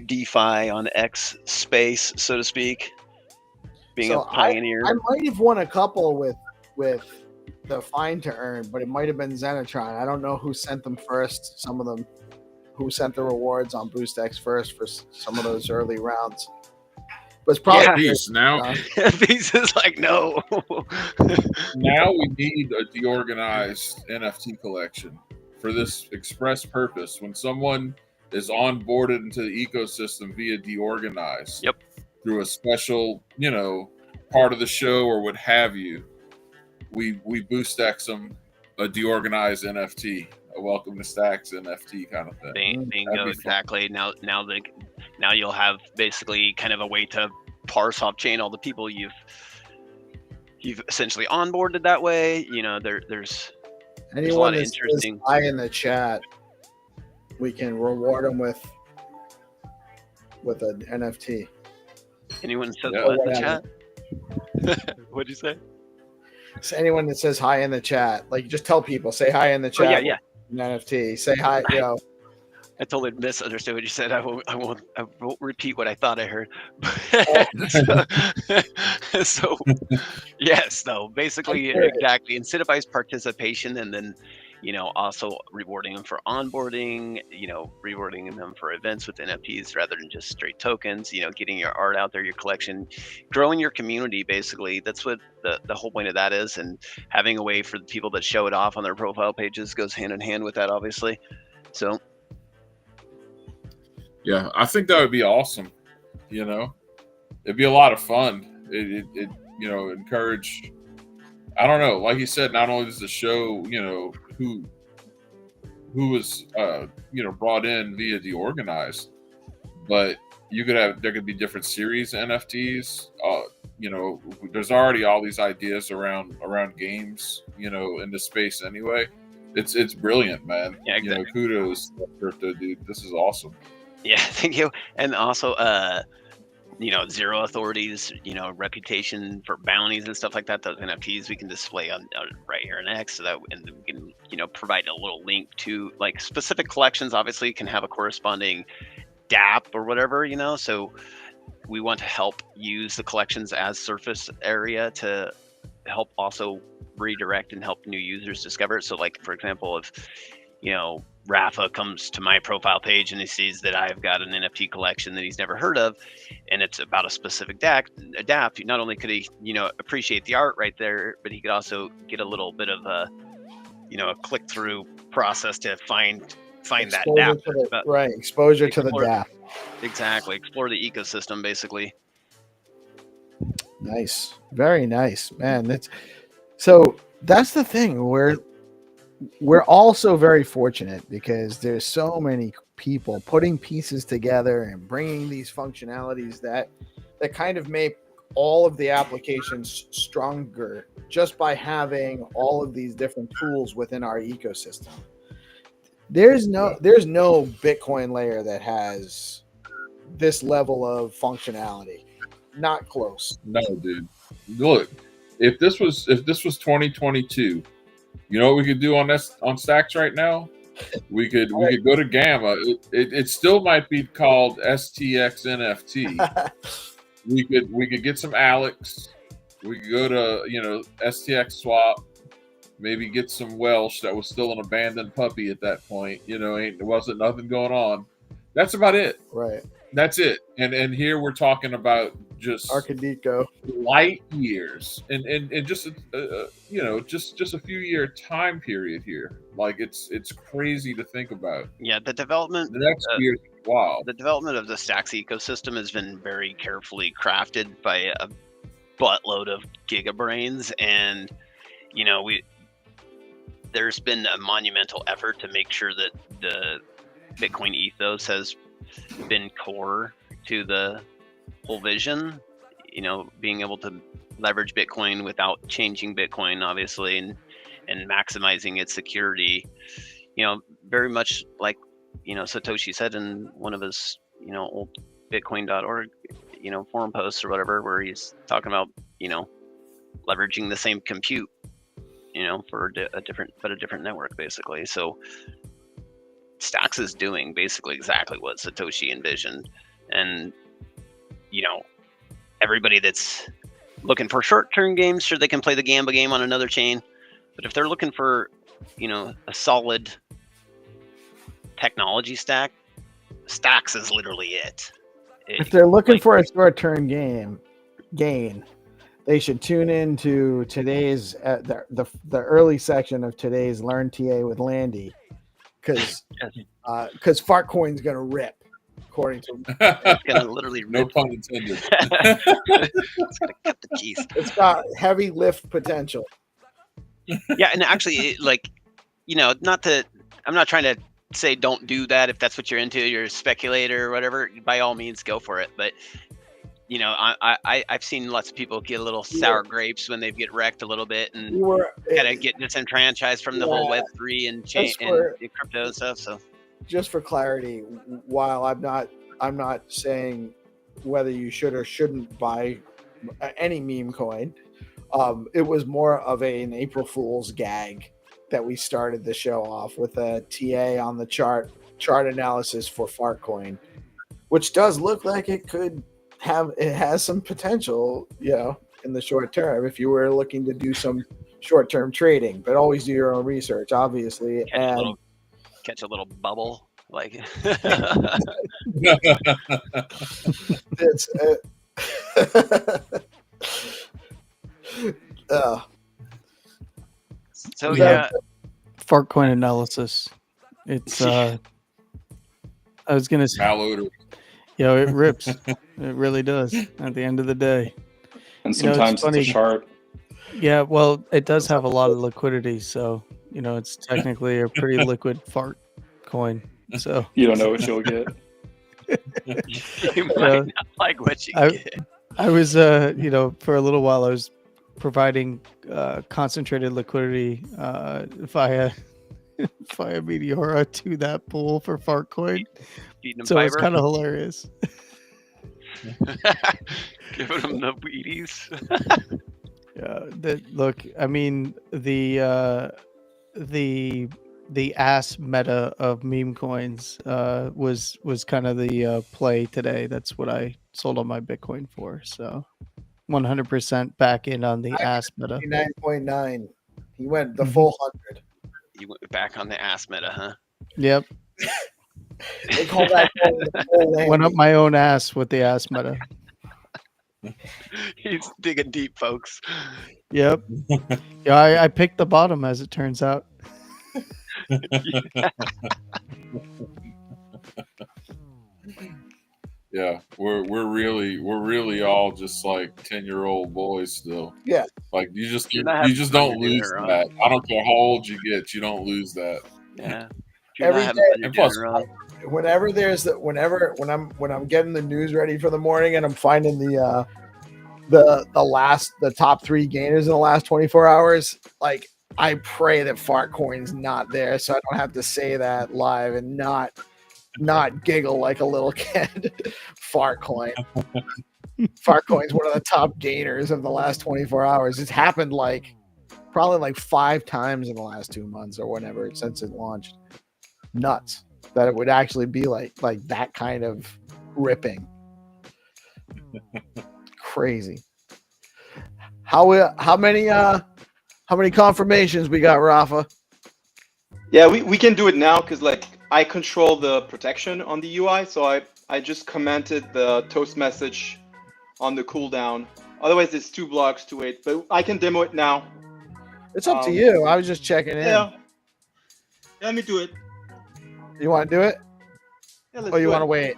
DeFi on X space, so to speak, being a pioneer. I might have won a couple with the fine to earn, but it might have been Zenitron. I don't know who sent them first. Some of them, who sent the rewards on BoostX first for some of those early rounds. But it's probably Peace. Now Peace is like, no. Now we need a DeOrganized NFT collection for this express purpose. When someone is onboarded into the ecosystem via DeOrganized, through a special, part of the show or what have you, we BoostX them a DeOrganized NFT, a welcome to Stacks NFT kind of thing. Bingo, exactly. Now you'll have basically kind of a way to parse off chain all the people you've essentially onboarded that way. There's a lot of interesting. In the chat, we can reward them with an NFT. Anyone says Yeah. what in the chat? What'd you say? So anyone that says hi in the chat, like just tell people, say hi in the Oh, chat. yeah. An NFT. Say hi. You know, I totally misunderstood what you said. I won't repeat what I thought I heard. So yes, though, basically, exactly. Incentivize participation, and then, also rewarding them for onboarding, rewarding them for events with NFTs rather than just straight tokens, getting your art out there, your collection, growing your community, basically. That's what the whole point of that is. And having a way for the people that show it off on their profile pages goes hand in hand with that, obviously. So Yeah, I think that would be awesome. It'd be a lot of fun. It encourage. I don't know. Like you said, not only does the show, who was brought in via DeOrganized, but there could be different series NFTs. There's already all these ideas around games, in this space anyway. It's brilliant, man. Yeah, exactly. Kudos, crypto dude. This is awesome. Yeah, thank you. And also, Zero Authority's, reputation for bounties and stuff like that. Those NFTs we can display on right here in X, so that and we can, provide a little link to like specific collections. Obviously, can have a corresponding DApp or whatever, So we want to help use the collections as surface area to help also redirect and help new users discover it. So, like for example, if Rafa comes to my profile page and he sees that I've got an NFT collection that he's never heard of, and it's about a specific DApp, not only could he, appreciate the art right there, but he could also get a little bit of a click through process to find that DApp. Exposure to the DApp. Exactly. Explore the ecosystem, basically. Nice. Very nice, man. That's the thing. We're also very fortunate because there's so many people putting pieces together and bringing these functionalities that kind of make all of the applications stronger just by having all of these different tools within our ecosystem. There's no Bitcoin layer that has this level of functionality. Not close. No, dude. Look, if this was 2022, you know what we could do on Stacks right now? We could go to Gamma. It still might be called STX NFT. we could get some Alex. We could go to STX Swap. Maybe get some Welsh that was still an abandoned puppy at that point. There wasn't nothing going on. That's about it. Right. That's it. And here we're talking about just Arcadico light years and just just a few year time period here. Like it's crazy to think about. Yeah, the development The next year, wow. the development of the Stacks ecosystem has been very carefully crafted by a buttload of Giga Brains, and there's been a monumental effort to make sure that the Bitcoin ethos has been core to the whole vision, being able to leverage Bitcoin without changing Bitcoin, obviously, and maximizing its security, very much like, Satoshi said in one of his, old Bitcoin.org, forum posts or whatever, where he's talking about, leveraging the same compute, for a different network, basically. So Stacks is doing basically exactly what Satoshi envisioned. And, everybody that's looking for short-term games, sure, they can play the Gamba game on another chain. But if they're looking for, a solid technology stack, Stacks is literally it. If they're looking for a short-term gain, they should tune in to today's the early section of today's Learn TA with Landy, because Fartcoin's gonna rip, according to him. It's gonna literally No rip. pun intended. It's gonna cut the cheese. It's got heavy lift potential. Yeah, and actually, I'm not trying to say don't do that if that's what you're into, you're a speculator or whatever. By all means, go for it. But I've seen lots of people get a little sour grapes when they get wrecked a little bit and kind of get disenfranchised from the whole Web3 and crypto and stuff. So just for clarity, while I'm not saying whether you should or shouldn't buy any meme coin. It was more of an April Fool's gag that we started the show off with a TA on the chart analysis for Fartcoin, which does look like it has some potential, in the short term if you were looking to do some short-term trading, but always do your own research, obviously. Catch a little bubble, like. It's so yeah, Fartcoin analysis. It's I was gonna say, malodor. it rips. It really does. At the end of the day, And sometimes it's a chart. Yeah, well, it does have a lot of liquidity, so it's technically a pretty liquid fart coin. So You don't know what you'll get. you might not like what you get. I was, for a little while, I was providing concentrated liquidity via Meteora to that pool for Fartcoin. So it's kind of hilarious. Giving them the Wheaties. Yeah, look, I mean, the ass meta of meme coins was kind of the play today. That's what I sold all my Bitcoin for. So 100% back in on the ass meta. 9.9. He went the full 100. You went back on the ass meta, huh? Yep. They call that the full Went up my own ass with the ass meta. He's digging deep, folks. Yep. Yeah, I picked the bottom, as it turns out. Yeah, we're really all just like 10-year-old boys still. Yeah, like you just You're don't lose that. I don't care how old you get, you don't lose that. Yeah. Every day. And plus, whenever I'm getting the news ready for the morning and I'm finding the top 3 gainers in the last 24 hours, like I pray that Fartcoin's not there, so I don't have to say that live and not giggle like a little kid. Fartcoin's one of the top gainers of the last 24 hours. It's happened probably like 5 times in the last 2 months or whatever since it launched. Nuts that it would actually be like that kind of ripping. Crazy. How many confirmations we got, Rafa? Yeah, we can do it now because I control the protection on the UI, so I just commented the toast message on the cooldown. Otherwise, it's 2 blocks to wait, but I can demo it now. It's up to you. I was just checking in. Yeah, let me do it. You want to do it? Yeah, let's or you do want to it. wait?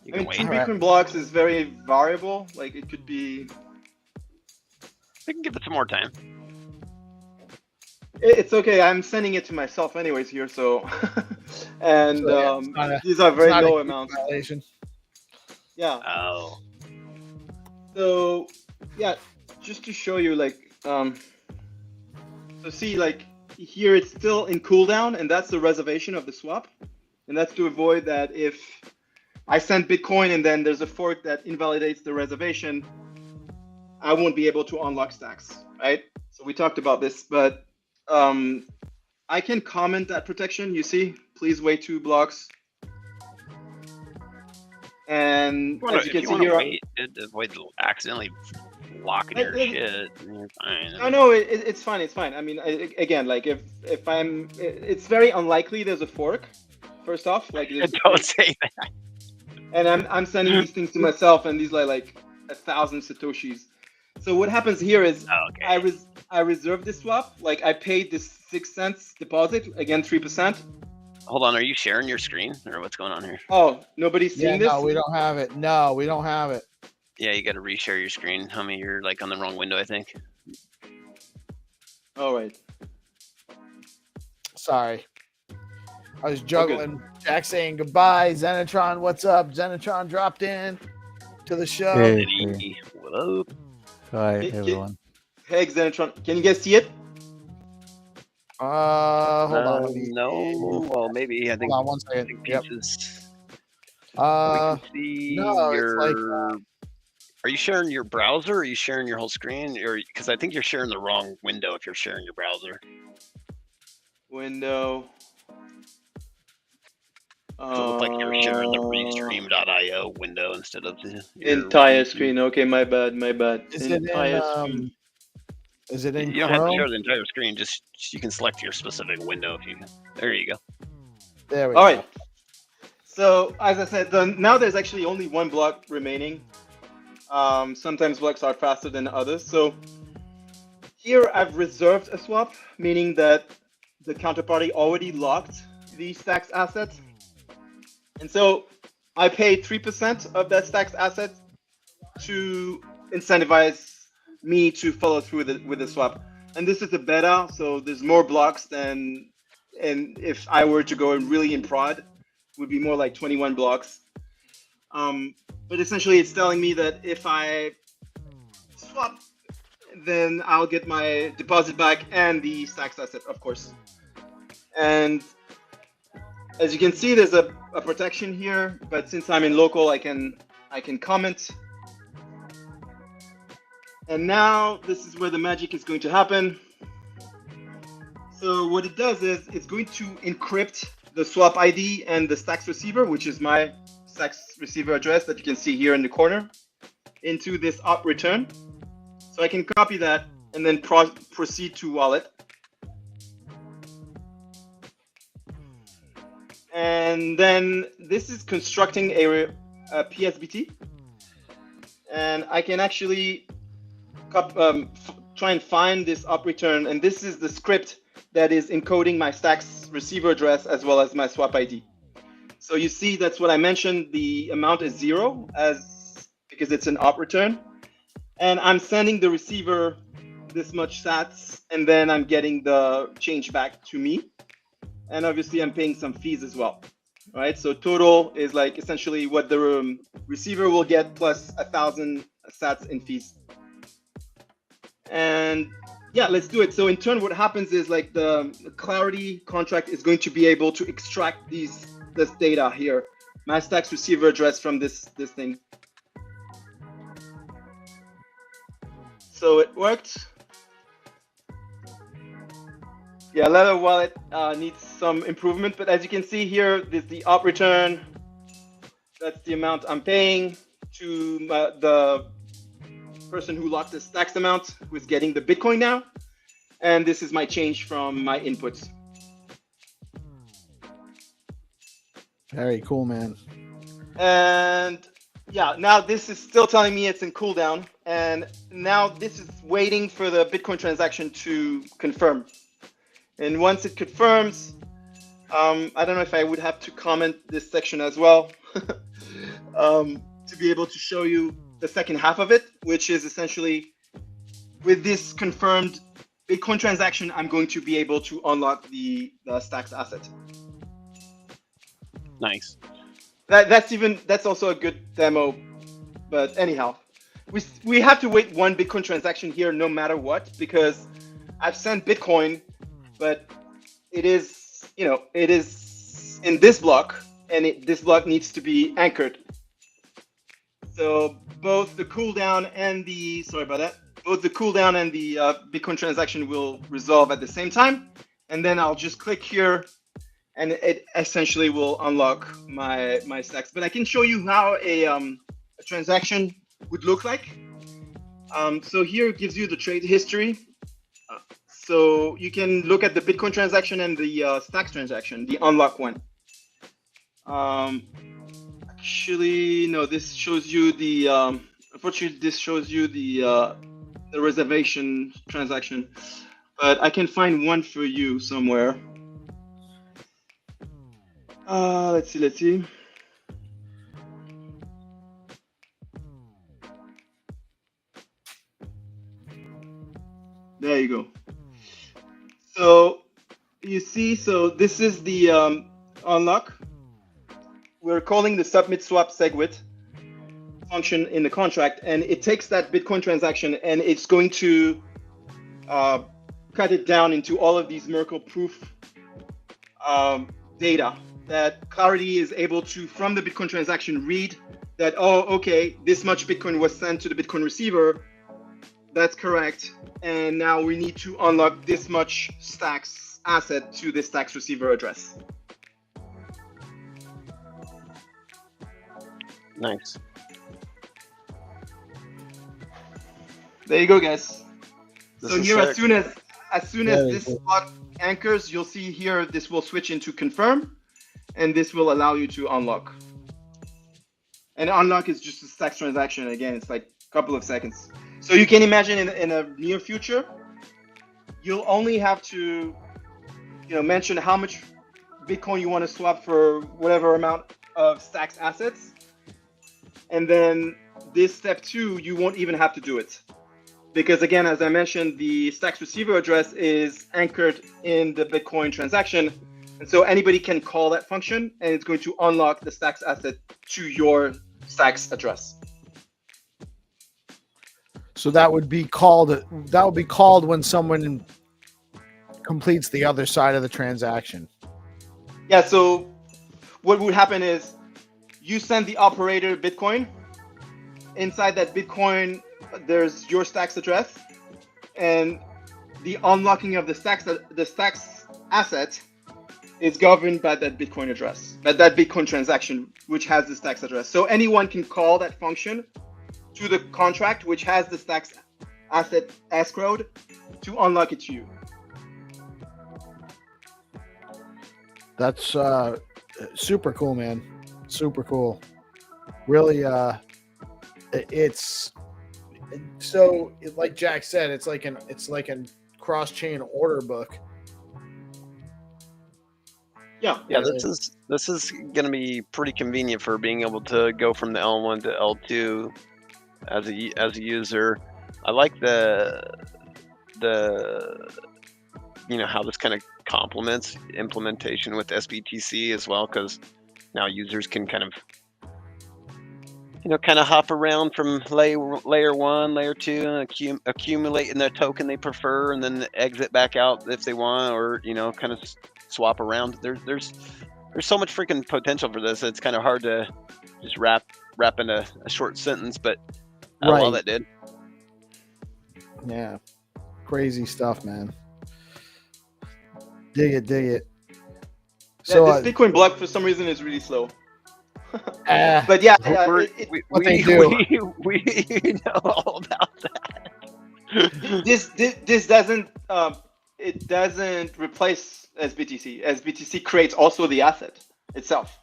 You I can mean, wait. 2 Bitcoin blocks is very variable. Like it could be. We can give it some more time. It's okay. I'm sending it to myself anyways here, so and these are very low amounts. Violation. Yeah. Oh. So yeah, just to show you so see here it's still in cooldown, and that's the reservation of the swap, and that's to avoid that if I send Bitcoin and then there's a fork that invalidates the reservation, I won't be able to unlock stacks, right? So we talked about this, but I can comment that protection. You see, please wait 2 blocks. And as you can see here, wait to avoid accidentally locking your shit. You're fine. No, it's fine. It's fine. I mean, again, if I'm, it's very unlikely there's a fork. First off, don't say that. And I'm sending these things to myself, and these are like 1,000 satoshis. So what happens here is I reserve this swap. I paid this 6 cents deposit, again 3%. Hold on, are you sharing your screen or what's going on here? Oh, nobody's seeing this? No, we don't have it. No, we don't have it. Yeah, you got to reshare your screen. Homie, you're on the wrong window, I think. All right. Sorry. I was juggling. Jack saying goodbye. Zenitron, what's up? Zenitron dropped in to the show. Hey. What up? Hi, everyone. Hey, Zenitron. Can you guys see it? Hold on. No. Well, maybe. I think. Hold on 1 second. Yep. Uh, See no, it's your. like Are you sharing your browser? Or are you sharing your whole screen? Or because I think you're sharing the wrong window if you're sharing your browser. Window. It looked like you were sharing the restream.io window instead of your Entire YouTube. screen. Okay, my bad. is it Entire in screen. is it in You don't have to Chrome? share the entire screen. Just you can select your specific window if you. There you go. There we All go. right. So as I said, now there's actually only one block remaining. Sometimes blocks are faster than others. So here I've reserved a swap, meaning that the counterparty already locked the stacks asset. And so I pay 3% of that stacks asset to incentivize me to follow through with the swap. And this is a beta, so there's more blocks than, and if I were to go really in prod, it would be more like 21 blocks. But essentially it's telling me that if I swap, then I'll get my deposit back and the stacks asset, of course. And as you can see, there's a protection here, but since I'm in local, I can comment. And now this is where the magic is going to happen. So what it does is it's going to encrypt the swap ID and the stacks receiver, which is my stacks receiver address that you can see here in the corner, into this op return. So I can copy that and then proceed to wallet. And then this is constructing a PSBT. And I can actually try and find this op return. And this is the script that is encoding my stacks receiver address as well as my swap ID. So you see, that's what I mentioned. The amount is 0 because it's an op return. And I'm sending the receiver this much sats, and then I'm getting the change back to me. And obviously I'm paying some fees as well, right? So total is like essentially what the receiver will get plus 1,000 sats in fees. And yeah, let's do it. So in turn, what happens is like the Clarity contract is going to be able to extract this data here, my stacks receiver address from this thing. So it worked. Yeah, Leather Wallet needs some improvement, but as you can see here, there's the op return. That's the amount I'm paying to the person who locked the stacks amount, who is getting the Bitcoin now. And this is my change from my inputs. Very cool, man. And yeah, now this is still telling me it's in cooldown. And now this is waiting for the Bitcoin transaction to confirm. And once it confirms, I don't know if I would have to comment this section as well to be able to show you the second half of it, which is essentially with this confirmed Bitcoin transaction, I'm going to be able to unlock the stacks asset. Nice. That's also a good demo, but anyhow, we have to wait one Bitcoin transaction here no matter what, because I've sent Bitcoin, but it is in this block, and this block needs to be anchored. So both the cooldown and the Bitcoin transaction will resolve at the same time, and then I'll just click here, and it essentially will unlock my stacks. But I can show you how a transaction would look like. So here it gives you the trade history. So you can look at the Bitcoin transaction and the stacks transaction, the unlock one. Actually, no, this shows you the. Unfortunately, this shows you the reservation transaction, but I can find one for you somewhere. Let's see. There you go. So you see, so this is the unlock. We're calling the submit swap segwit function in the contract, and it takes that Bitcoin transaction and it's going to cut it down into all of these Merkle proof data. that Clarity is able to, from the Bitcoin transaction, read that, oh, okay, this much Bitcoin was sent to the Bitcoin receiver. That's correct. And now we need to unlock this much Stacks asset to the Stacks receiver address. Nice. There you go, guys. This So is here, sick. as soon as this block anchors, you'll see here this will switch into confirm, and this will allow you to unlock. And unlock is just a Stacks transaction. Again, it's like a couple of seconds. So you can imagine in a near future, you'll only have to, mention how much Bitcoin you want to swap for whatever amount of Stacks assets, and then this step 2, you won't even have to do it. Because again, as I mentioned, the Stacks receiver address is anchored in the Bitcoin transaction. And so anybody can call that function, and it's going to unlock the Stacks asset to your Stacks address. So that would be called when someone completes the other side of the transaction. Yeah, so what would happen is you send the operator Bitcoin. Inside that Bitcoin, there's your Stacks address, and the unlocking of the Stacks asset is governed by that Bitcoin address, by that Bitcoin transaction, which has the Stacks address. So anyone can call that function to the contract, which has the Stacks asset escrowed, to unlock it to you. That's super cool, man. Super cool. Really, it's so like Jack said, it's like a cross-chain order book. Yeah. This is going to be pretty convenient for being able to go from the L1 to L2 as a user. I like the how this kind of complements implementation with SBTC as well, because now users can kind of hop around from layer 1, layer 2, and accumulate in their token they prefer, and then exit back out if they want, or kind of swap around. There's so much freaking potential for this. It's kind of hard to just wrap in a short sentence, but I love it, dude. Yeah, crazy stuff, man. Dig it. So this Bitcoin block for some reason is really slow. But yeah, they do. We know all about that. This doesn't it doesn't replace SBTC. SBTC creates also the asset itself.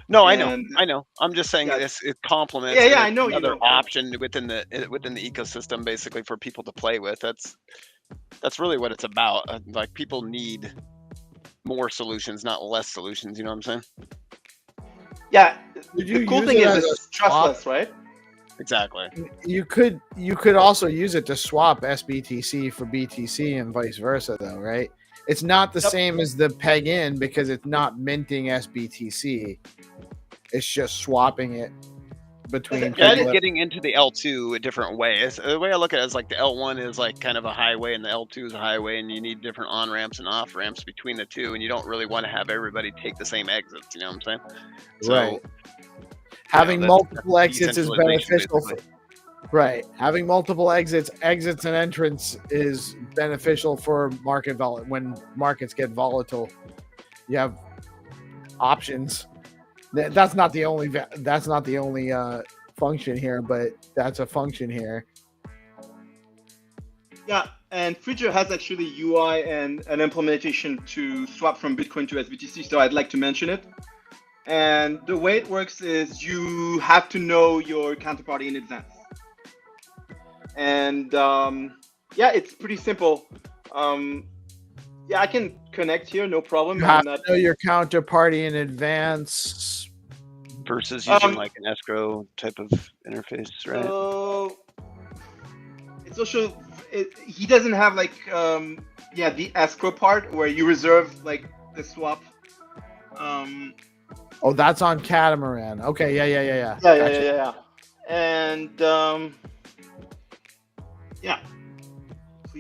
No, I know. I'm just saying it complements. Yeah, I know. Another option within the ecosystem, basically, for people to play with. That's really what it's about. Like, people need more solutions, not less solutions. You know what I'm saying? Yeah. The cool thing is it's trustless, right? Exactly. You could also use it to swap SBTC for BTC and vice versa, though, right? It's not the same as the peg in because it's not minting SBTC. It's just swapping it between. Getting into the L2 a different way. The way I look at it is like the L1 is like kind of a highway and the L2 is a highway, and you need different on ramps and off ramps between the two, and you don't really want to have everybody take the same exits. You know what I'm saying? So, right. Having multiple exits is beneficial. Having multiple exits and entrance is beneficial for when markets get volatile. You have options. That's not the only function here, but that's a function here. Yeah, and Fridger has actually UI and an implementation to swap from Bitcoin to SBTC, so I'd like to mention it. And the way it works is you have to know your counterparty in advance. And it's pretty simple. I can connect here, no problem. You have to know your counterparty in advance. Versus using like an escrow type of interface, right? So it's also he doesn't have like the escrow part where you reserve like the swap. Oh, that's on Catamaran. Okay, yeah. Yeah. And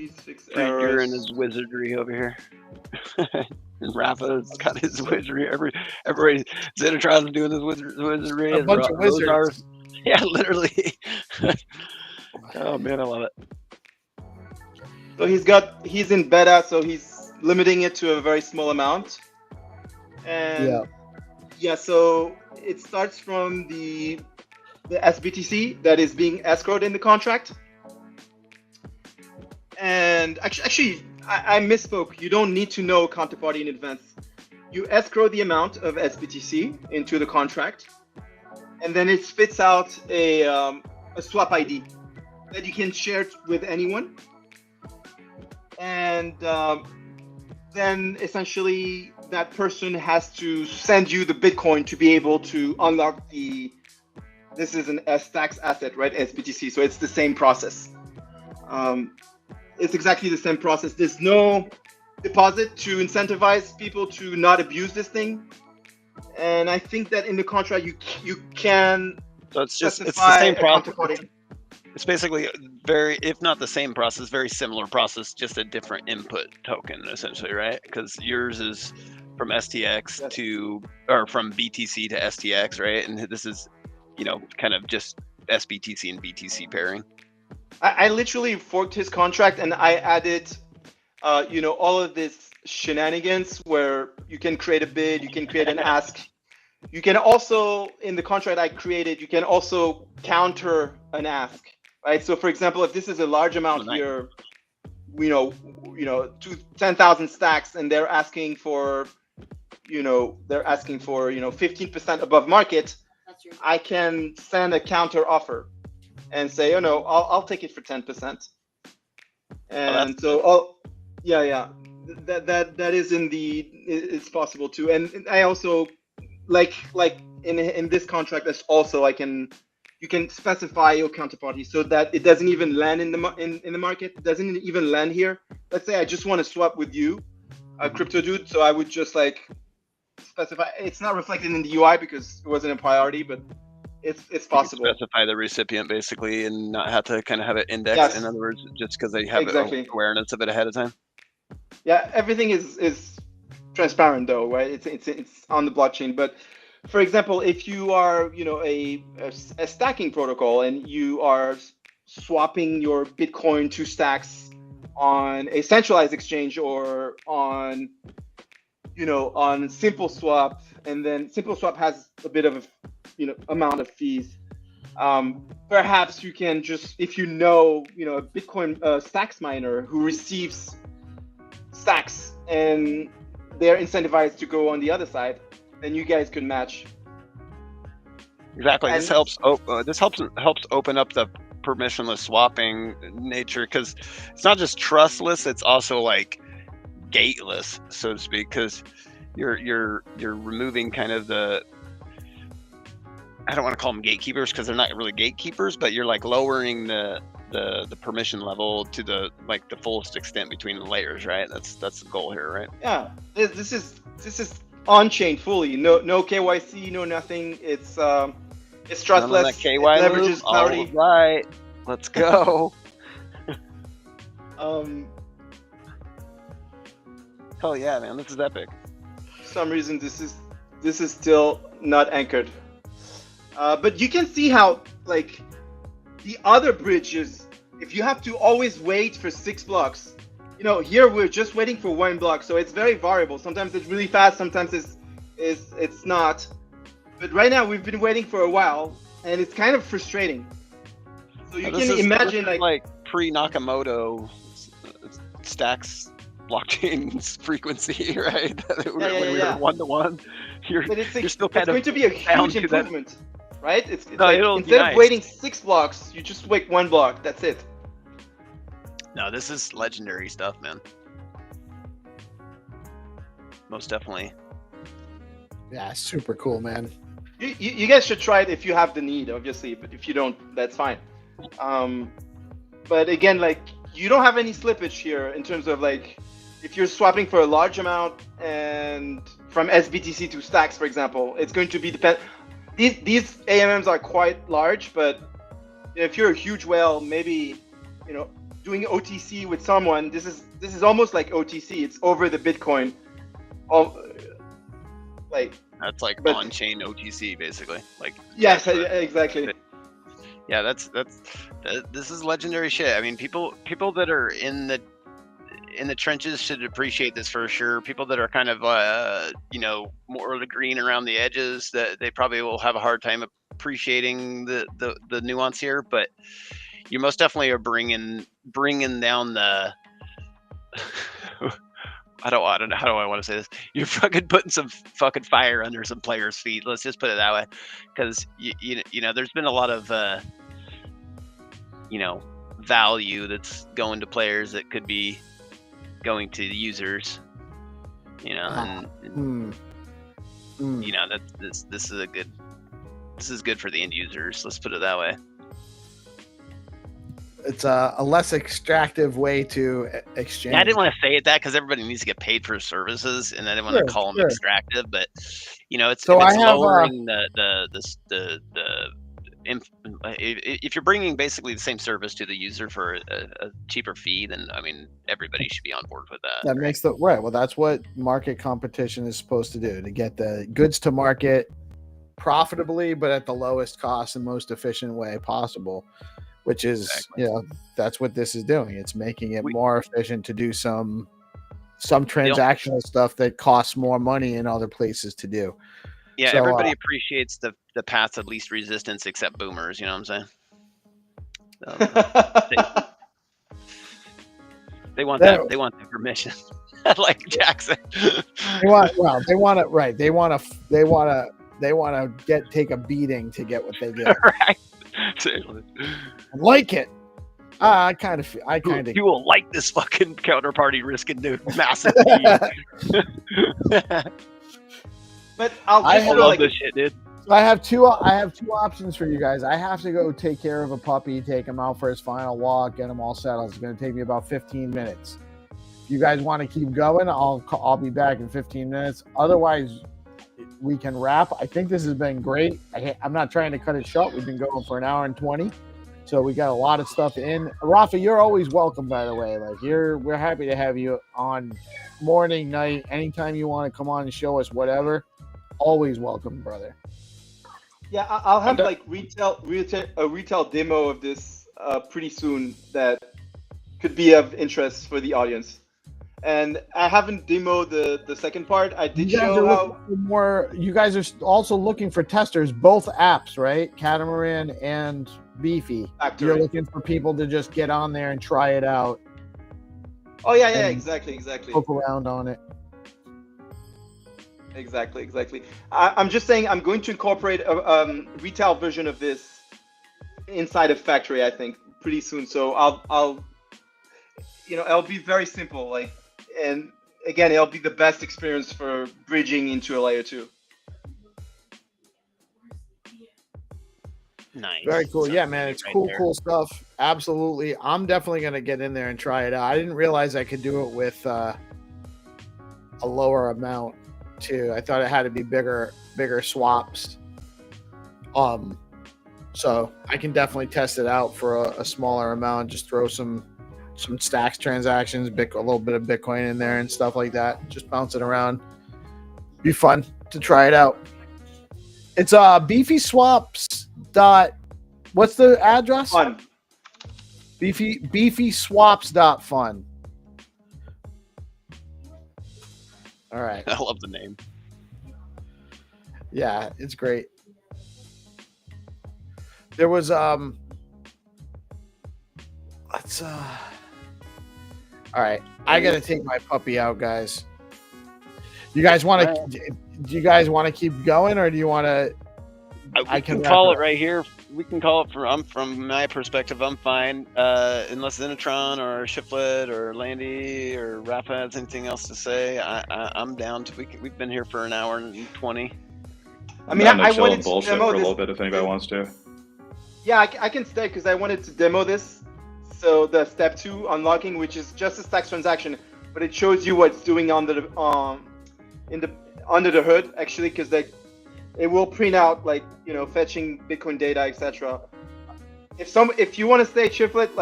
36 You're errors. in his wizardry over here. And Rafa's got his wizardry. Everybody, Xenotron's doing his wizardry. A and bunch of wizards. Rosar's- yeah, literally. Oh man, I love it. So he's in beta, so he's limiting it to a very small amount. And yeah, so it starts from the SBTC that is being escrowed in the contract. And actually, I misspoke. You don't need to know counterparty in advance. You escrow the amount of SBTC into the contract, and then it spits out a swap ID that you can share with anyone. And then essentially that person has to send you the Bitcoin to be able to unlock this is an S-Tax asset, right? SBTC. So it's the same process. It's exactly the same process. There's no deposit to incentivize people to not abuse this thing. And I think that in the contract you can So it's the specify same a process. counterparty. It's basically very, if not the same process, very similar process, just a different input token, essentially, right? Because yours is from STX to, or from BTC to STX, right? And this is, kind of just SBTC and BTC pairing. I literally forked his contract and I added, all of this shenanigans where you can create a bid, you can create an ask. You can also, in the contract I created, you can also counter an ask, right? So for example, if this is a large amount here, 10,000 stacks, and they're asking for, 15% above market, I can send a counter offer and say, I'll take it for 10%. And that is it's possible too. And I also like in this contract, there's also you can specify your counterparty so that it doesn't even land in the market. It doesn't even land here. Let's say I just want to swap with you, crypto dude. So I would just specify. It's not reflected in the UI because it wasn't a priority, but it's possible. Specify the recipient basically, and not have to kind of have it indexed. Yes. In other words, just because they have awareness of it ahead of time. Yeah, everything is transparent though, right? It's on the blockchain. But for example, if you are a stacking protocol and you are swapping your Bitcoin to stacks on a centralized exchange or on Simple Swap, and then Simple Swap has a bit of a amount of fees. Perhaps you can just, if a Bitcoin stacks miner who receives stacks and they're incentivized to go on the other side, then you guys could match. Exactly. And this helps open up the permissionless swapping nature, because it's not just trustless, it's also gateless, so to speak, because you're removing kind of the, I don't want to call them gatekeepers because they're not really gatekeepers, but you're lowering the permission level to the fullest extent between the layers, right? That's the goal here, right? Yeah, this is on chain fully. No KYC, no nothing. It's trustless. That KY leverages clarity. All right, let's go. Hell yeah, man! This is epic. For some reason, this is still not anchored. But you can see how the other bridges, if you have to always wait for 6 blocks, here we're just waiting for 1 block, so it's very variable. Sometimes it's really fast, sometimes it's not. But right now we've been waiting for a while, and it's kind of frustrating. So you can imagine pre-Nakamoto stacks blockchain's frequency, right? When we were 1-to-1, you're still kind of going to be a huge improvement, right? It's instead of waiting 6 blocks, you just wait 1 block. That's it. No, this is legendary stuff, man. Most definitely. Yeah, super cool, man. You guys should try it if you have the need, obviously. But if you don't, that's fine. But again, you don't have any slippage here in terms of if you're swapping for a large amount and from SBTC to stacks, for example, it's going to be these AMMs are quite large, but if you're a huge whale, maybe doing OTC with someone, this is almost like OTC. It's over the Bitcoin. That's like but- on-chain OTC, basically. Like Yes, exactly. yeah, this is legendary shit. I mean, people that are in the trenches should appreciate this for sure. People that are kind of more of the green around the edges, that they probably will have a hard time appreciating the nuance here. But you most definitely are bringing down the I don't know how do I want to say this. You're fucking putting some fucking fire under some players' feet. Let's just put it that way, because you know there's been a lot of value that's going to players that could be going to the users. And that this is good for the end users. Let's put it that way. It's a less extractive way to exchange. Yeah, I didn't want to say it that because everybody needs to get paid for services, and I didn't want to call them extractive. But it's lowering if you're bringing basically the same service to the user for a cheaper fee, then I mean everybody should be on board with that. That makes well. That's what market competition is supposed to do, to get the goods to market profitably, but at the lowest cost and most efficient way possible. Which is, that's what this is doing. It's making it more efficient to do some transactional stuff that costs more money in other places to do. Yeah, so, everybody appreciates the path of least resistance except boomers. You know what I'm saying? They want that. They want the permission, like Jackson. They want to take a beating to get what they get. Right. I like it. You will like this fucking counterparty risking the massive. But I love this shit, dude. I have two options for you guys. I have to go take care of a puppy, take him out for his final walk, get him all settled. It's going to take me about 15 minutes. If you guys want to keep going, I'll be back in 15 minutes. Otherwise, we can wrap. I think this has been great. I'm not trying to cut it short. We've been going for an hour and 20, so we got a lot of stuff in. Rafa, you're always welcome, by the way. Like we're happy to have you on morning, night, anytime you want to come on and show us whatever. Always welcome, brother. Yeah, I'll have like a retail demo of this pretty soon that could be of interest for the audience. And I haven't demoed the second part. I did show how more. You guys are also looking for testers, both apps, right? Catamaran and Beefy. Factory. You're looking for people to just get on there and try it out. Oh yeah, exactly. Poke around on it. Exactly. I'm just saying I'm going to incorporate a retail version of this inside of Factory. I think pretty soon. So I'll it'll be very simple, and again, it'll be the best experience for bridging into a layer 2. Nice. Very cool. Yeah, man, it's cool stuff. Absolutely. I'm definitely going to get in there and try it out. I didn't realize I could do it with a lower amount too. I thought it had to be bigger swaps. So I can definitely test it out for a smaller amount. Just throw some stacks transactions, a little bit of Bitcoin in there and stuff like that. Just bounce it around. Be fun to try it out. It's Beefy Swaps what's the address? Fun. Beefy Swaps.fun. All right. I love the name. Yeah, it's great. There was all right, I gotta take my puppy out, guys. Do you guys want to keep going, or do you want to? I can call it right here. We can call it from my perspective. I'm fine, unless Zenitron or Shiflet or Landy or Rafa has anything else to say. I'm down to. We've been here for an hour and 20. I mean, I wanted to bullshit demo for a this. little bit if anybody wants to. Yeah, I can stay because I wanted to demo this. So the step 2 unlocking, which is just a stacks transaction, but it shows you what's doing under the hood actually, because it will print out fetching Bitcoin data, etc. If you want to stay Chiflet,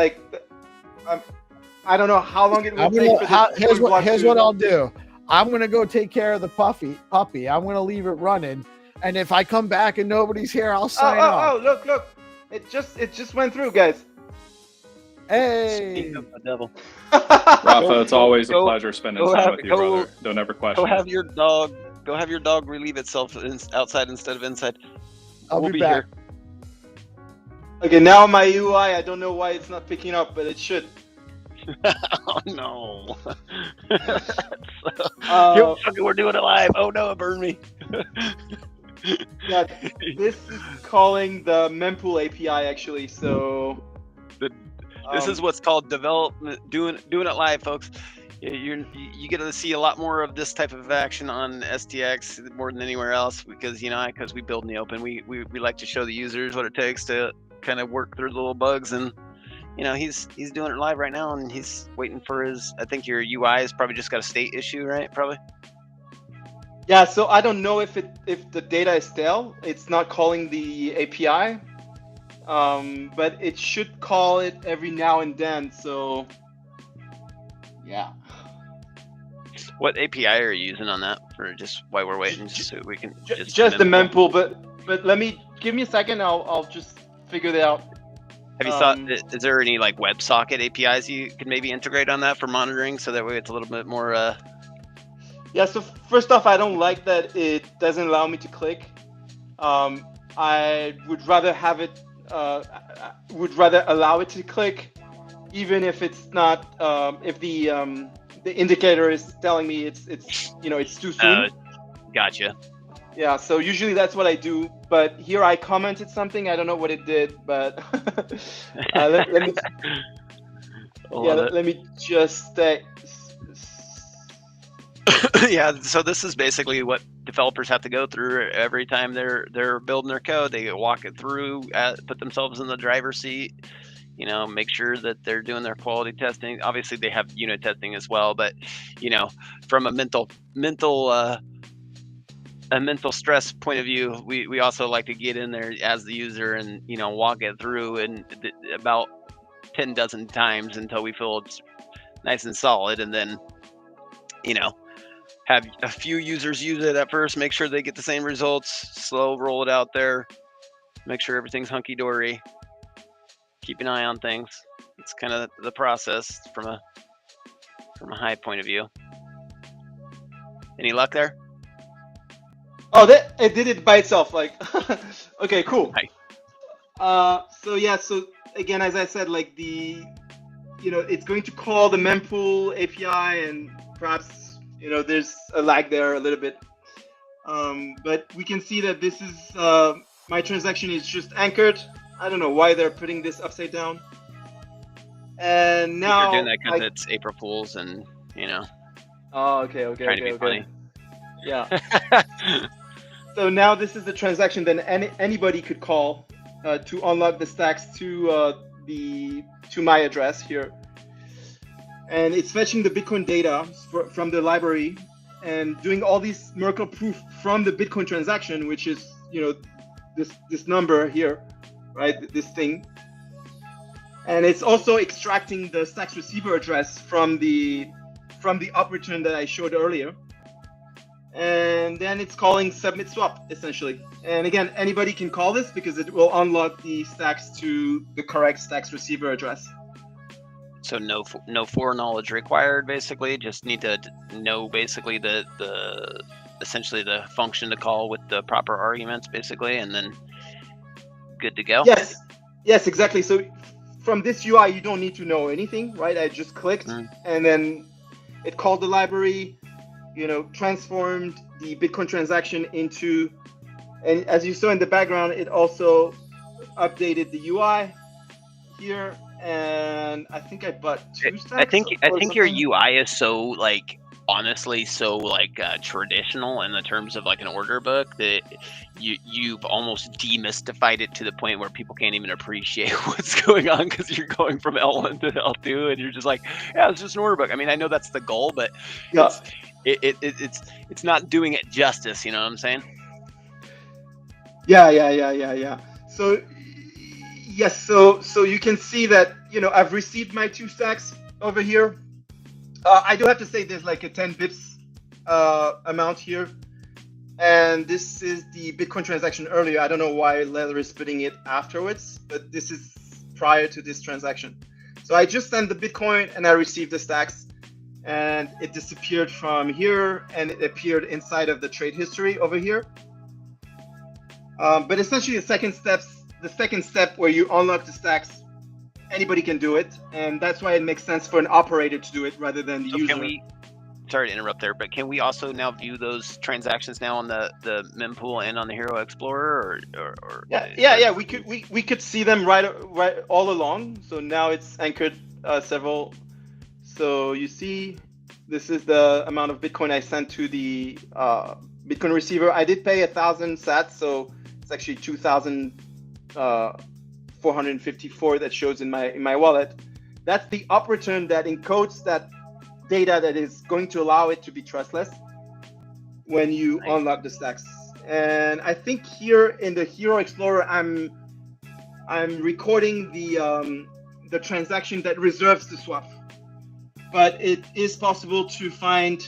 I don't know how long it will take for this here's block what I'll do. I'm gonna go take care of the puppy. I'm gonna leave it running, and if I come back and nobody's here, I'll sign off. Oh, look! It just went through, guys. Hey, Speak of the devil. Rafa, it's always a pleasure spending time with you, brother. Don't ever question. Go have your dog. Go have your dog relieve itself outside instead of inside. I'll We'll be be back. here. Okay, now my UI, I don't know why it's not picking up, but it should. Oh no! We're doing it live. Oh no, it burned me. Yeah, this is calling the mempool API actually. So this is what's called development. Doing it live, folks. You get to see a lot more of this type of action on STX more than anywhere else because because we build in the open. We like to show the users what it takes to kind of work through the little bugs, and he's doing it live right now, and he's waiting for his. I think your UI has probably just got a state issue, right? Probably. Yeah, so I don't know if the data is stale. It's not calling the API, but it should call it every now and then. So yeah. What API are you using on that for just while we're waiting, so we can just the mempool? But give me a second. I'll just figure that out. Have you thought? Is there any like WebSocket APIs you could maybe integrate on that for monitoring, so that way it's a little bit more? Yeah. So first off, I don't like that it doesn't allow me to click. I would rather have it. Would rather allow it to click, even if it's not. If the indicator is telling me it's too soon. Gotcha. Yeah, so usually that's what I do, but here I commented something. I don't know what it did, but let me. Let me just. Yeah, so this is basically what developers have to go through every time they're building their code. They walk it through, put themselves in the driver's seat. Make sure that they're doing their quality testing. Obviously, they have unit testing as well, but from a mental stress point of view, we also like to get in there as the user and walk it through and about 10 dozen times until we feel it's nice and solid, and then have a few users use it at first, make sure they get the same results, slow roll it out there, make sure everything's hunky-dory. Keep an eye on things. It's kind of the process from a high point of view. Any luck there? Oh, it did it by itself. Like, okay, cool. Hi. So again, as I said, like it's going to call the mempool API, and perhaps there's a lag there a little bit. But we can see that this is my transaction is just anchored. I don't know why they're putting this upside down. And now they're doing that because it's April Fool's, and Oh, okay. trying to be funny. Yeah. So now this is the transaction that anybody could call to unlock the stacks to my address here, and it's fetching the Bitcoin data from the library and doing all these Merkle proof from the Bitcoin transaction, which is this number here. Right, this thing, and it's also extracting the stacks receiver address from the up return that I showed earlier, and then it's calling submit swap essentially. And again, anybody can call this because it will unlock the stacks to the correct stacks receiver address. So no foreknowledge required. Basically, just need to know basically the essentially the function to call with the proper arguments, basically, and then. Good to go. Yes, exactly. So from this UI, you don't need to know anything, right? I just clicked, and then it called the library, transformed the Bitcoin transaction into, and as you saw in the background, it also updated the UI here, and I think I bought 2 stacks. I think your UI is so honestly so traditional in the terms of an order book that you've almost demystified it to the point where people can't even appreciate what's going on because you're going from L1 to L2 and you're just it's just an order book. I mean, I know that's the goal, but it's not doing it justice. You know what I'm saying? Yeah. So yes, so you can see that I've received my 2 stacks over here. I do have to say there's like a 10 bips amount here. And this is the Bitcoin transaction earlier. I don't know why Leather is putting it afterwards, but this is prior to this transaction. So I just sent the Bitcoin and I received the stacks, and it disappeared from here and it appeared inside of the trade history over here. But essentially the second step where you unlock the stacks, anybody can do it. And that's why it makes sense for an operator to do it rather than the user. Sorry to interrupt there, but can we also now view those transactions now on the mempool and on the Hero Explorer, or yeah, we could see them right all along. So now it's anchored several. So you see, this is the amount of Bitcoin I sent to the Bitcoin receiver. I did pay 1,000 sats, so it's actually 2,454 that shows in my wallet. That's the up return that encodes that data that is going to allow it to be trustless when you unlock the stacks. And I think here in the Hero Explorer, I'm recording the transaction that reserves the swap. But it is possible to find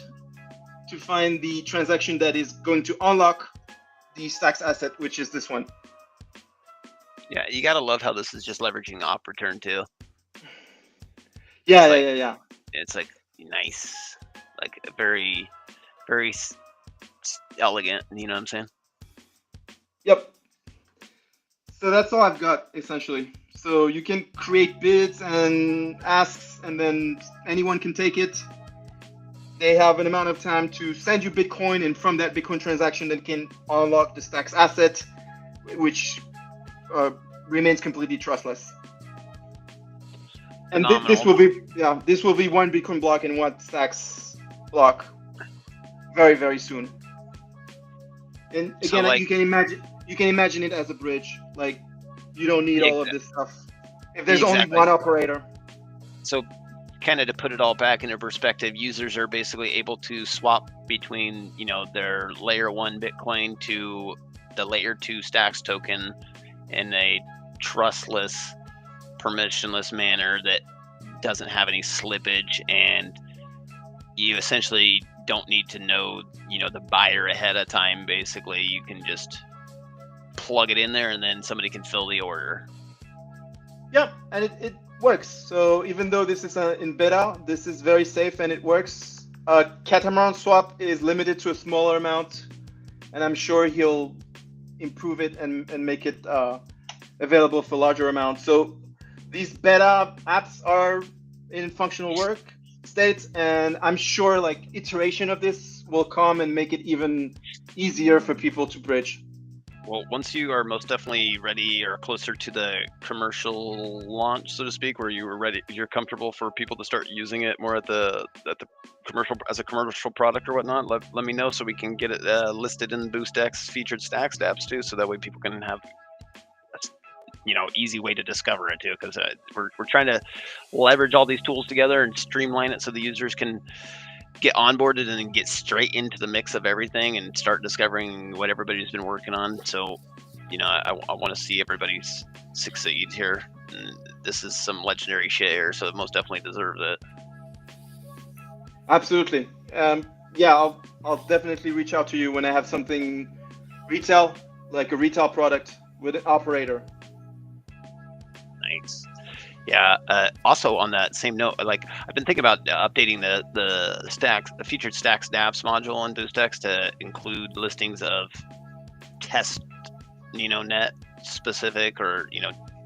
the transaction that is going to unlock the stacks asset, which is this one. Yeah, you gotta love how this is just leveraging the op return too. Yeah. It's like nice, like very, very elegant. You know what I'm saying? Yep. So that's all I've got essentially. So you can create bids and asks, and then anyone can take it. They have an amount of time to send you Bitcoin, and from that Bitcoin transaction, they can unlock the stacks asset, which remains completely trustless. And this will be one Bitcoin block and one stacks block very, very soon. And again, you can imagine it as a bridge. Like, you don't need all of this stuff if there's only one operator. So kind of to put it all back into perspective, users are basically able to swap between, their layer 1 Bitcoin to the layer 2 stacks token in a trustless, permissionless manner that doesn't have any slippage, and you essentially don't need to know the buyer ahead of time. Basically, you can just plug it in there and then somebody can fill the order. Yep, and it works. So even though this is in beta, this is very safe and it works. Catamaran swap is limited to a smaller amount, and I'm sure he'll improve it and make it available for larger amounts. So these beta apps are in functional work state, and I'm sure like iteration of this will come and make it even easier for people to bridge. Well, once you are most definitely ready or closer to the commercial launch, so to speak, where you were ready, you're comfortable for people to start using it more at the commercial, as a commercial product or whatnot, let me know so we can get it listed in BoostX featured stacks apps too, so that way people can have easy way to discover it too, because we're trying to leverage all these tools together and streamline it so the users can get onboarded and then get straight into the mix of everything and start discovering what everybody's been working on. So, I want to see everybody succeed here. And this is some legendary shit here, so it most definitely deserves it. Absolutely. I'll definitely reach out to you when I have something retail, like a retail product with an operator. Nice. Yeah. Also, on that same note, like I've been thinking about updating the stacks, the featured stacks dApps module on BoostX to include listings of test, net specific or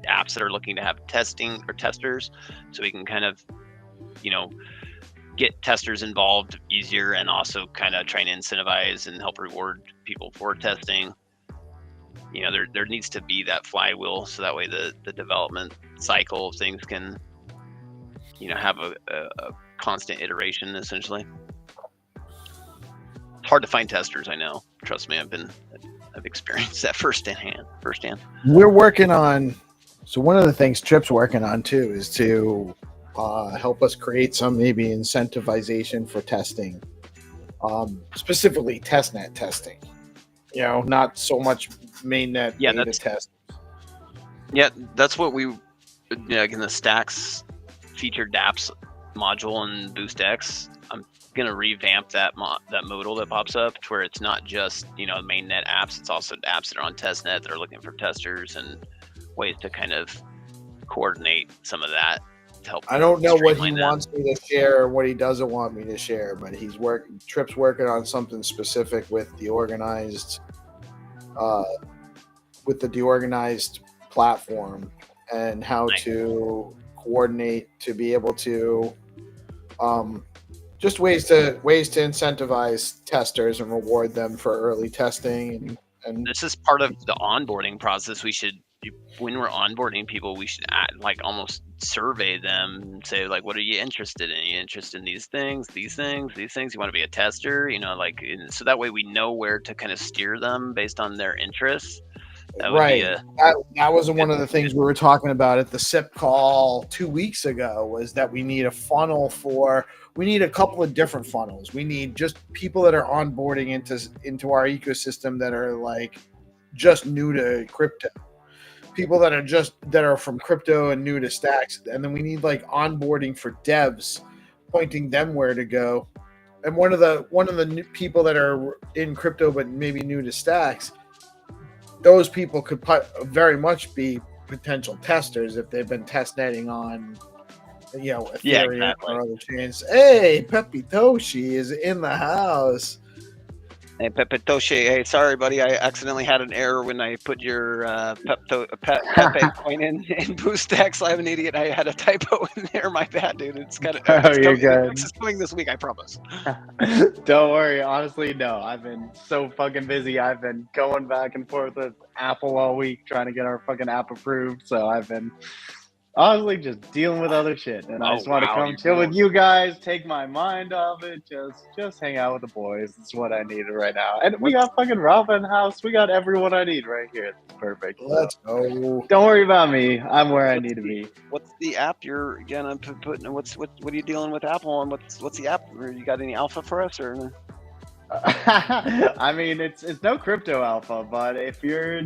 apps that are looking to have testing or testers, so we can kind of get testers involved easier, and also kind of try and incentivize and help reward people for testing. There needs to be that flywheel, so that way the development cycle of things can, have a constant iteration, essentially. It's hard to find testers, I know. Trust me, I've experienced that firsthand. We're working on, so one of the things Trip's working on too is to help us create some maybe incentivization for testing, specifically testnet testing. Not so much mainnet data test. Yeah, that's what we in the stacks featured dApps module in BoostX, I'm gonna revamp that modal that pops up to where it's not just mainnet apps. It's also apps that are on testnet that are looking for testers and ways to kind of coordinate some of that to help. I don't know what he streamline them. wants me to share and what he doesn't want me to share, but Trip's working on something specific with the DeOrganized platform and how to coordinate to be able to just ways to incentivize testers and reward them for early testing and this is part of the onboarding process. When we're onboarding people, we should almost survey them and say, like, what are you interested in? Are you interested in these things? You want to be a tester? So that way we know where to kind of steer them based on their interests. That would be that was one of the things we were talking about at the SIP call 2 weeks ago, was that we need a funnel we need a couple of different funnels. We need just people that are onboarding into our ecosystem that are like just new to crypto. People that are from crypto and new to stacks, and then we need like onboarding for devs, pointing them where to go. And one of the new people that are in crypto but maybe new to stacks, those people could very much be potential testers if they've been testnetting on, Ethereum or other chains. Hey, Pepe Toshi is in the house. Hey, Pepe Toshi. Hey, sorry, buddy. I accidentally had an error when I put your Pepe coin in BoostX. I'm an idiot. I had a typo in there. My bad, dude. It's kind of. You're good. It's coming this week. I promise. Don't worry. Honestly, no. I've been so fucking busy. I've been going back and forth with Apple all week trying to get our fucking app approved. So I've been honestly just dealing with other shit, and I just want to come chill with you guys, take my mind off it, just hang out with the boys. It's what I needed right now. And we got fucking Ralph in the house. We got everyone I need right here. It's perfect. Let's go. Don't worry about me. I'm where I need to be. What's the app you're gonna put? What are you dealing with Apple? And what's the app? You got any alpha for us or? I mean, it's no crypto alpha, but if you're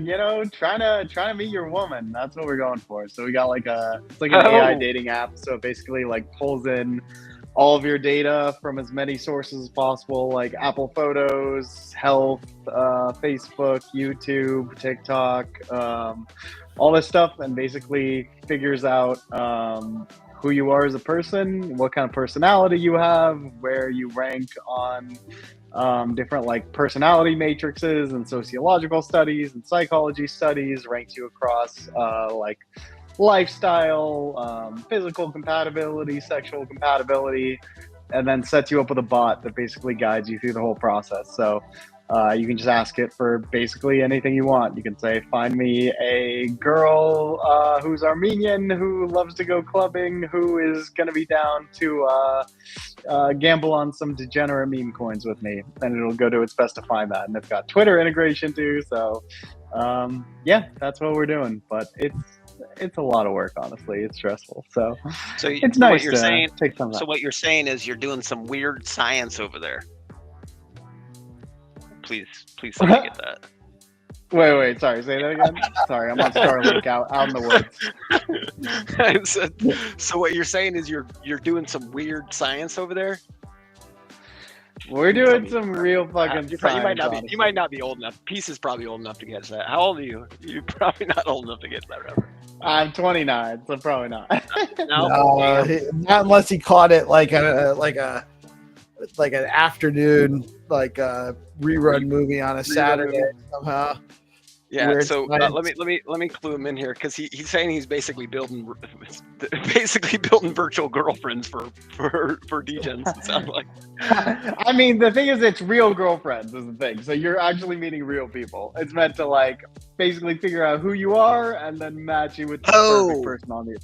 trying to meet your woman, that's what we're going for. So we got it's like an AI dating app. So it basically like pulls in all of your data from as many sources as possible, like Apple Photos, Health, Facebook, YouTube, TikTok, all this stuff, and basically figures out who you are as a person, what kind of personality you have, where you rank on different like personality matrices and sociological studies and psychology studies, ranks you across like lifestyle, physical compatibility, sexual compatibility, and then sets you up with a bot that basically guides you through the whole process. So you can just ask it for basically anything you want. You can say, find me a girl who's Armenian, who loves to go clubbing, who is going to be down to gamble on some degenerate meme coins with me. And it'll go to its best to find that. And it's got Twitter integration too. So yeah, that's what we're doing. But it's a lot of work, honestly. It's stressful. So it's nice to take some of that. So what you're saying is you're doing some weird science over there. Please let me get that. Wait, sorry, say that again. Sorry, I'm on Starlink out in the woods. So what you're saying is you're doing some weird science over there? We're doing some real fucking science. You might not be old enough. Peace is probably old enough to get that. How old are you? You're probably not old enough to get that reference. I'm 29, so probably not. No, not unless he caught it like an afternoon, like a rerun movie on a Saturday somehow. Yeah. So let me clue him in here, because he's saying he's basically building virtual girlfriends for degens. It sounds like. I mean, the thing is, it's real girlfriends is the thing. So you're actually meeting real people. It's meant to like basically figure out who you are and then match you with the perfect person on you.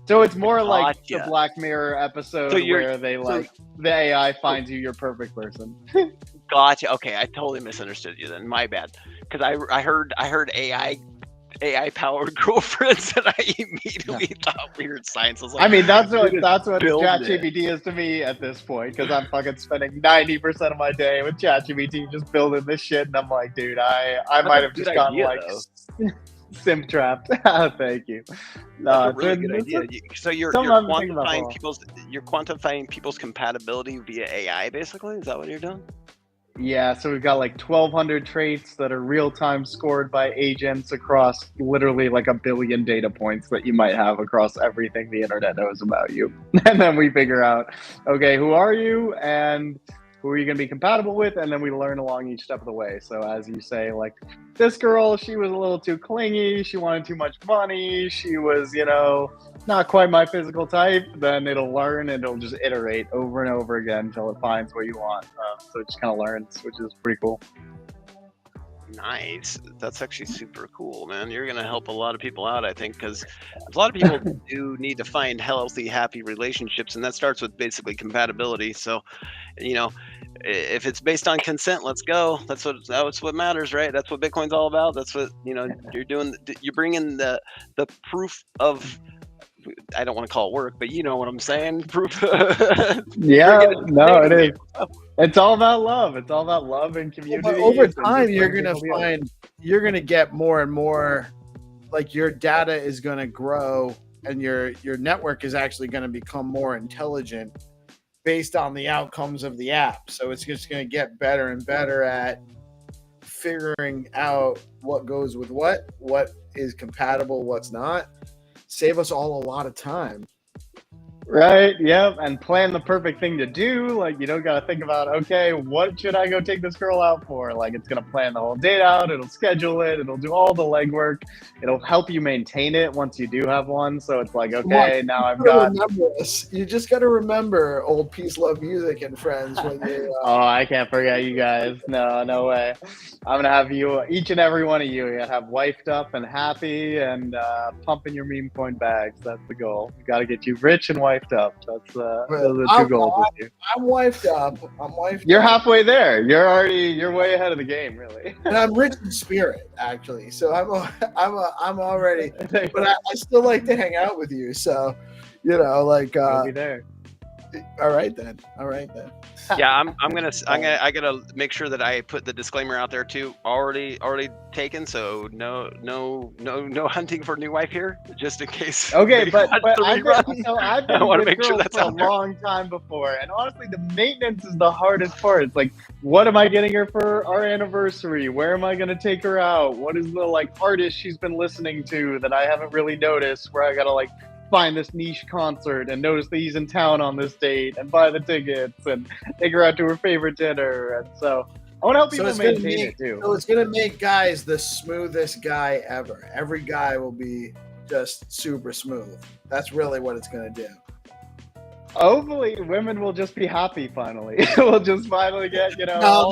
So it's more like the Black Mirror episode where they the AI finds you your perfect person. Gotcha. Okay, I totally misunderstood you then. My bad. Because I heard AI powered girlfriends, and I immediately thought weird science. Was like, I mean, that's what ChatGPT is to me at this point, because I'm fucking spending 90% of my day with ChatGPT just building this shit, and I'm like, dude, I might have just gotten Sim trapped. Thank you. That's a really good idea. So you're something I'm thinking about quantifying people's compatibility via AI, basically. Is that what you're doing? Yeah, so we've got like 1,200 traits that are real-time scored by agents across literally like 1 billion data points that you might have across everything the internet knows about you. And then we figure out, okay, who are you and who are you going to be compatible with? And then we learn along each step of the way. So as you say, like this girl, she was a little too clingy. She wanted too much money. She was, not quite my physical type. Then it'll learn and it'll just iterate over and over again until it finds what you want. So it just kind of learns, which is pretty cool. Nice. That's actually super cool, man. You're going to help a lot of people out, I think, because a lot of people do need to find healthy, happy relationships, and that starts with basically compatibility. So, if it's based on consent, let's go. That's what matters, right? That's what Bitcoin's all about. That's what, you're doing. You're bringing the proof of, I don't want to call it work, but you know what I'm saying? Proof. Yeah, no, it is. It's all about love. It's all about love and community. But over time, you're gonna get more and more, like your data is gonna grow, and your network is actually gonna become more intelligent based on the outcomes of the app. So it's just gonna get better and better at figuring out what goes with what is compatible, what's not. Save us all a lot of time. Right, yep, and plan the perfect thing to do. Like, you don't got to think about, okay, what should I go take this girl out for? Like, it's going to plan the whole date out, it'll schedule it, it'll do all the legwork, it'll help you maintain it once you do have one. So it's like, okay, now I've got... You just got to remember old Peace, Love Music and Friends. When you, Oh, I can't forget you guys. No way. I'm going to have you, each and every one of you, you got to have wifed up and happy and pumping your meme coin bags. That's the goal. You got to get you rich and wifed up. That's those are the two goals with you. I'm wifed up. You're halfway there. You're way ahead of the game, really. And I'm rich in spirit, actually. So I'm already. But I still like to hang out with you. So, I'll be there. All right then. Yeah, I gotta make sure that I put the disclaimer out there too. Already taken. So no hunting for a new wife here, just in case. Okay, but I've been I want to make sure that's for a out there. long time before, and honestly, the maintenance is the hardest part. It's like, what am I getting her for our anniversary? Where am I gonna take her out? What is the artist she's been listening to that I haven't really noticed? Where I gotta find this niche concert and notice that he's in town on this date and buy the tickets and take her out to her favorite dinner. And so I want to help people maintain it too. So it's going to make guys the smoothest guy ever. Every guy will be just super smooth. That's really what it's going to do. Hopefully women will just be happy finally. We'll just finally get, now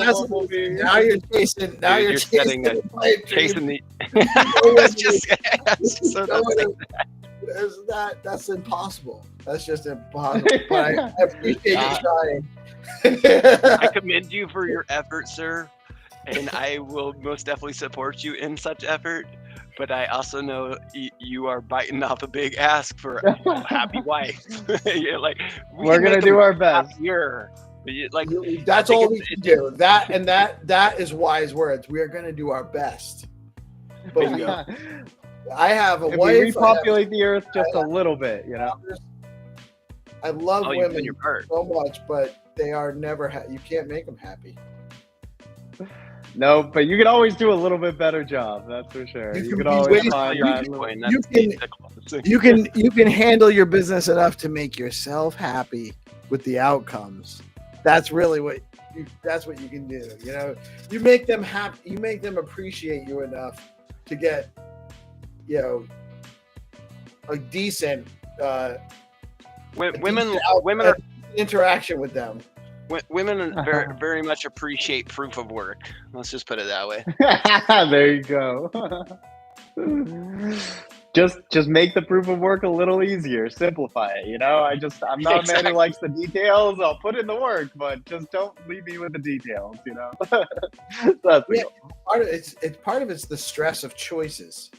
you're chasing the that's just so that's impossible. That's just impossible. But I appreciate you trying. I commend you for your effort, sir, and I will most definitely support you in such effort. But I also know you are biting off a big ask for a happy wife. We're gonna do our best. That's all we can do. That is wise words. We are gonna do our best. But I have a wife. We repopulate the earth just a little bit, I love women so much, but they are never. You can't make them happy. No, but you can always do a little bit better job. That's for sure. You can always find you can handle your business enough to make yourself happy with the outcomes. That's really what you can do. You make them happy. You make them appreciate you enough to get a decent women are interaction with them. Women very, very much appreciate proof of work. Let's just put it that way. There you go. Just make the proof of work a little easier. Simplify it. I'm not a man who likes the details. I'll put in the work, but just don't leave me with the details. That's part of it's the stress of choices.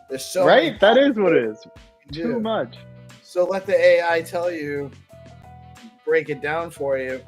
There's so right. That is what it is. Too much. So let the AI tell you, break it down for you.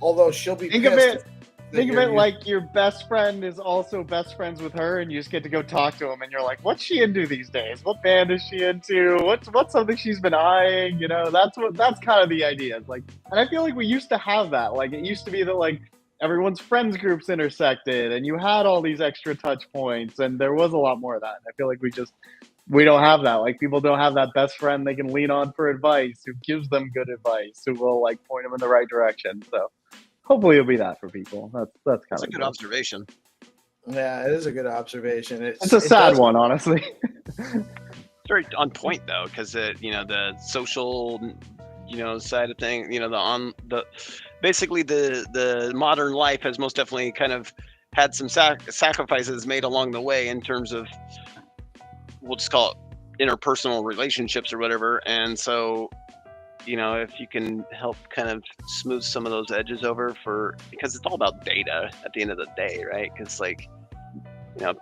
Although she'll be think of it Think of it like your best friend is also best friends with her, and you just get to go talk to him, and you're like, "What's she into these days? What band is she into? What's something she's been eyeing?" You know, that's kind of the idea. It's like, and I feel like we used to have that. Like, it used to be that like everyone's friends groups intersected, and you had all these extra touch points, and there was a lot more of that. I feel like we don't have that. Like, people don't have that best friend they can lean on for advice, who gives them good advice, who will like point them in the right direction. So hopefully it'll be that for people. That's kind That's of a good cool. observation. Yeah, it is a good observation. It's a sad one, honestly. It's very on point though, because the social, side of things, basically the modern life has most definitely kind of had some sacrifices made along the way in terms of, we'll just call it interpersonal relationships or whatever. And so, if you can help kind of smooth some of those edges over because it's all about data at the end of the day, right? Because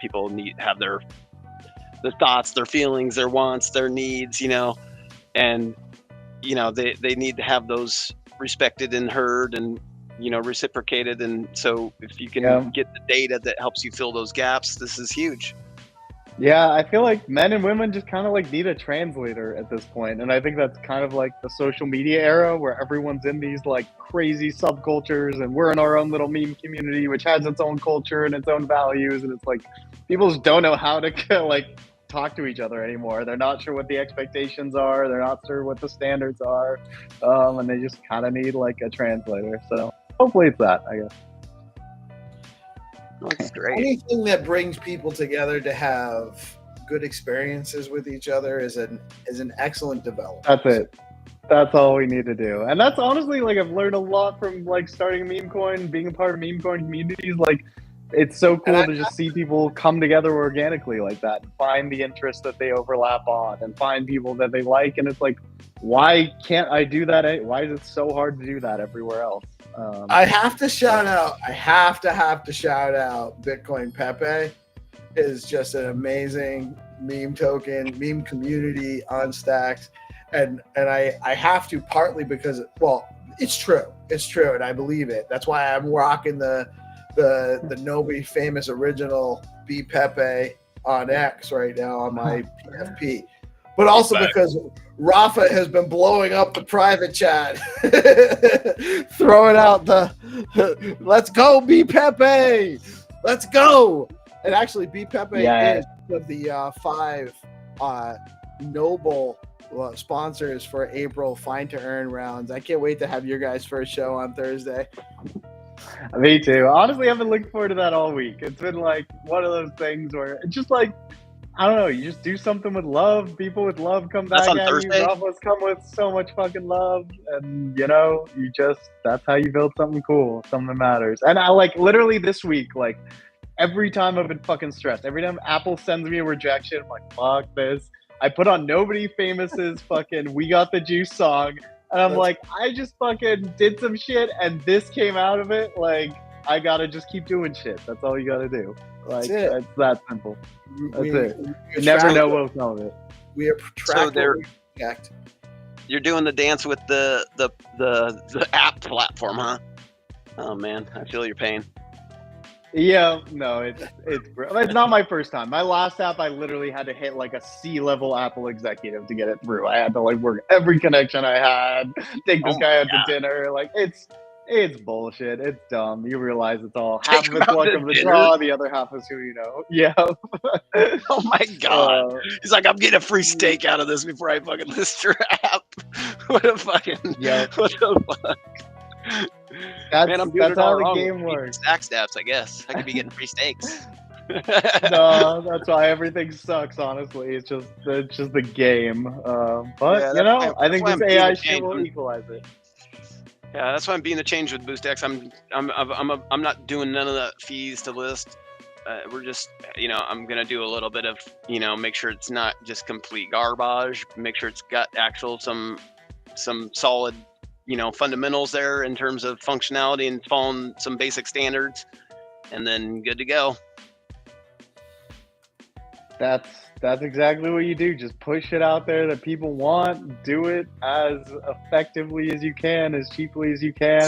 people have their thoughts, their feelings, their wants, their needs, and they need to have those respected and heard and reciprocated. And so if you can get the data that helps you fill those gaps, this is huge. Yeah, I feel like men and women just kind of like need a translator at this point. And I think that's kind of like the social media era where everyone's in these like crazy subcultures, and we're in our own little meme community, which has its own culture and its own values. And it's like, people just don't know how to like talk to each other anymore. They're not sure what the expectations are. They're not sure what the standards are. And they just kind of need like a translator. So hopefully it's that, I guess. That's great. Anything that brings people together to have good experiences with each other is an excellent development. That's it. That's all we need to do. And that's honestly, like, I've learned a lot from like starting Meme Coin, being a part of Meme Coin communities. Like, it's so cool to just see people come together organically like that and find the interests that they overlap on and find people that they like. And it's like, why can't I do that? Why is it so hard to do that everywhere else? I have to shout out Bitcoin Pepe. Is just an amazing meme token, meme community on Stacks. And I have to, partly because, well, it's true, and I believe it. That's why I'm rocking the Nobi famous original B Pepe on X right now on my PFP. But also because Rafa has been blowing up the private chat, throwing out the "Let's go B Pepe, let's go!" And actually, B Pepe is one of the 5 noble sponsors for April Find to Earn rounds. I can't wait to have your guys' first show on Thursday. Me too. Honestly, I've been looking forward to that all week. It's been like one of those things where it's just like, I don't know, you just do something with love. People with love come back at Thursday? you. Rafa's come with so much fucking love. And, that's how you build something cool, something that matters. And I like literally this week, like every time I've been fucking stressed. Every time Apple sends me a rejection, I'm like, fuck this. I put on Nobody Famous's fucking We Got the Juice song. And I'm like, I just fucking did some shit and this came out of it. Like, I gotta just keep doing shit. That's all you gotta do. Like, it's that simple. That's it. You never know what'll come of it. We are You're doing the dance with the app platform, huh? Oh man, I feel your pain. Yeah, no, it's not my first time. My last app, I literally had to hit like a C-level Apple executive to get it through. I had to like work every connection I had, take this guy out to dinner. Like, it's bullshit. It's dumb. You realize it's all half of it's luck of the draw, the other half is who you know. Yeah. Oh my god. He's like, I'm getting a free steak out of this before I fucking list your app. What a fucking what the fuck? Man, I'm doing that's how the wrong. game works. Stack stats, I guess. I could be getting free steaks. No, that's why everything sucks. Honestly, it's just the game. But I think this AI shit will equalize it. Yeah, that's why I'm being the change with BoostX. I'm not doing none of the fees to list. We're just, I'm gonna do a little bit of, make sure it's not just complete garbage. Make sure it's got some solid, fundamentals there in terms of functionality and following some basic standards, and then good to go. That's exactly what you do. Just push it out there that people want. Do it as effectively as you can, as cheaply as you can.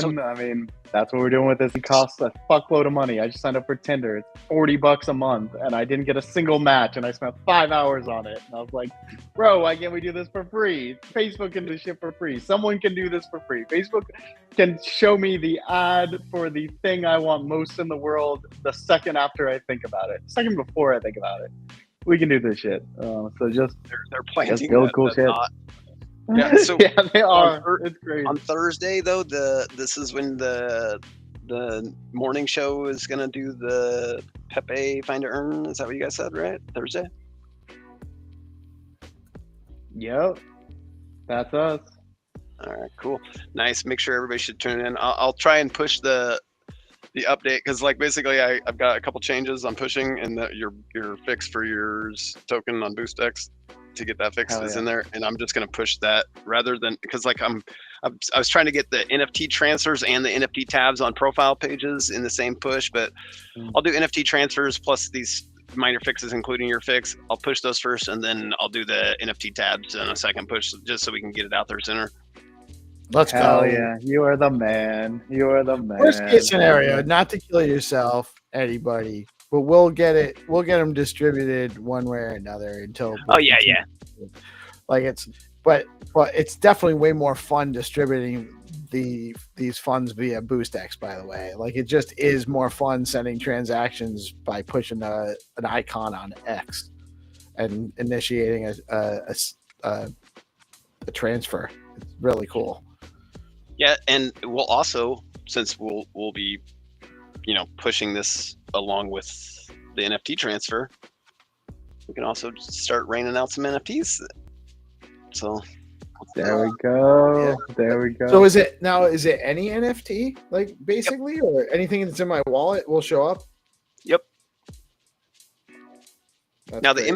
That's what we're doing with this. It costs a fuckload of money. I just signed up for Tinder. It's $40 a month, and I didn't get a single match, and I spent 5 hours on it. And I was like, bro, why can't we do this for free? Facebook can do shit for free. Someone can do this for free. Facebook can show me the ad for the thing I want most in the world the second after I think about it. Second before I think about it. We can do this shit. So just they're planting just build cool shit. Yeah, so yeah, they are. It's crazy. On Thursday though, this is when the morning show is gonna do the Pepe Find to Earn. Is that what you guys said, right? Thursday. Yep, that's us. All right, cool, nice. Make sure everybody should tune in. I'll try and push the update because like basically I've got a couple changes I'm pushing, and your fix for your token on BoostX to get that fix is in there, and I'm just gonna push that rather than because like I was trying to get the NFT transfers and the NFT tabs on profile pages in the same push, but I'll do NFT transfers plus these minor fixes, including your fix. I'll push those first, and then I'll do the NFT tabs in a second push, just so we can get it out there sooner. Let's Hell go. yeah, you are the man. You are the man. Worst case scenario, not to kill yourself, anybody, but we'll get them distributed one way or another until. Oh yeah. Like but it's definitely way more fun distributing these funds via BoostX. By the way, like it just is more fun sending transactions by pushing an icon on X and initiating a transfer. It's really cool. Yeah, and we'll also, since we'll be, pushing this along with the NFT transfer, we can also start raining out some NFTs. So there we go. Yeah. There we go. So is it any NFT, like basically, or anything that's in my wallet will show up? Yep. That's now great.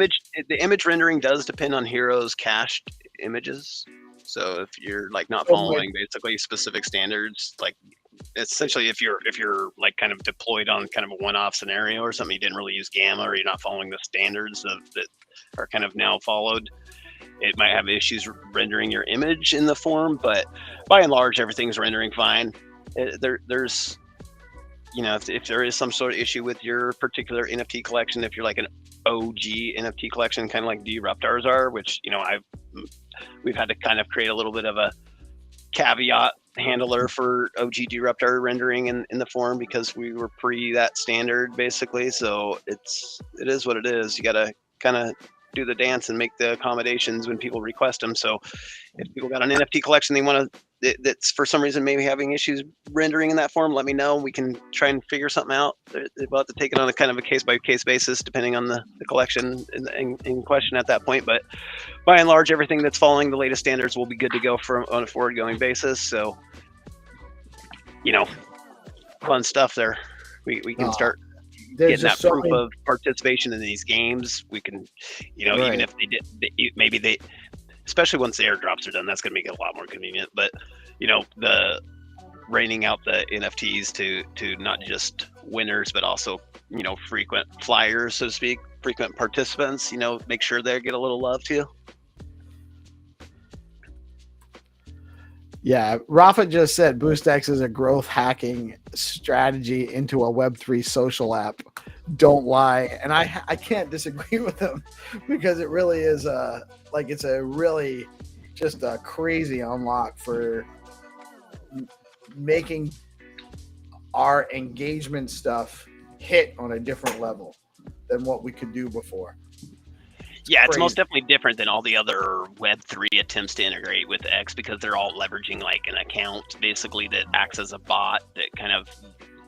the image rendering does depend on Hero's cached images. So if you're like not following basically specific standards, like essentially if you're like kind of deployed on kind of a one-off scenario or something, you didn't really use gamma, or you're not following the standards that are kind of now followed, it might have issues rendering your image in the form. But by and large, everything's rendering fine. There's if there is some sort of issue with your particular NFT collection, if you're like an OG NFT collection, kind of like Disruptors are, which we've had to kind of create a little bit of a caveat handler for OG Disruptor rendering in the form because we were pre that standard basically. So it is what it is. You got to kind of do the dance and make the accommodations when people request them. So if people got an NFT collection they want to that's for some reason maybe having issues rendering in that form, let me know. We can try and figure something out. We'll have to take it on a kind of a case-by-case basis depending on the collection in question at that point. But by and large, everything that's following the latest standards will be good to go on a forward-going basis. So, fun stuff there. We can start getting that proof of participation in these games. We can, even if maybe they, especially once the airdrops are done, that's going to make it a lot more convenient. But, the raining out the NFTs to not just winners, but also, frequent flyers, so to speak, frequent participants, make sure they get a little love too. Yeah, Rafa just said BoostX is a growth hacking strategy into a Web3 social app. Don't lie. And I can't disagree with him because it really is it's a really just a crazy unlock for making our engagement stuff hit on a different level than what we could do before. Yeah, it's most definitely different than all the other Web3 attempts to integrate with X because they're all leveraging like an account basically that acts as a bot that kind of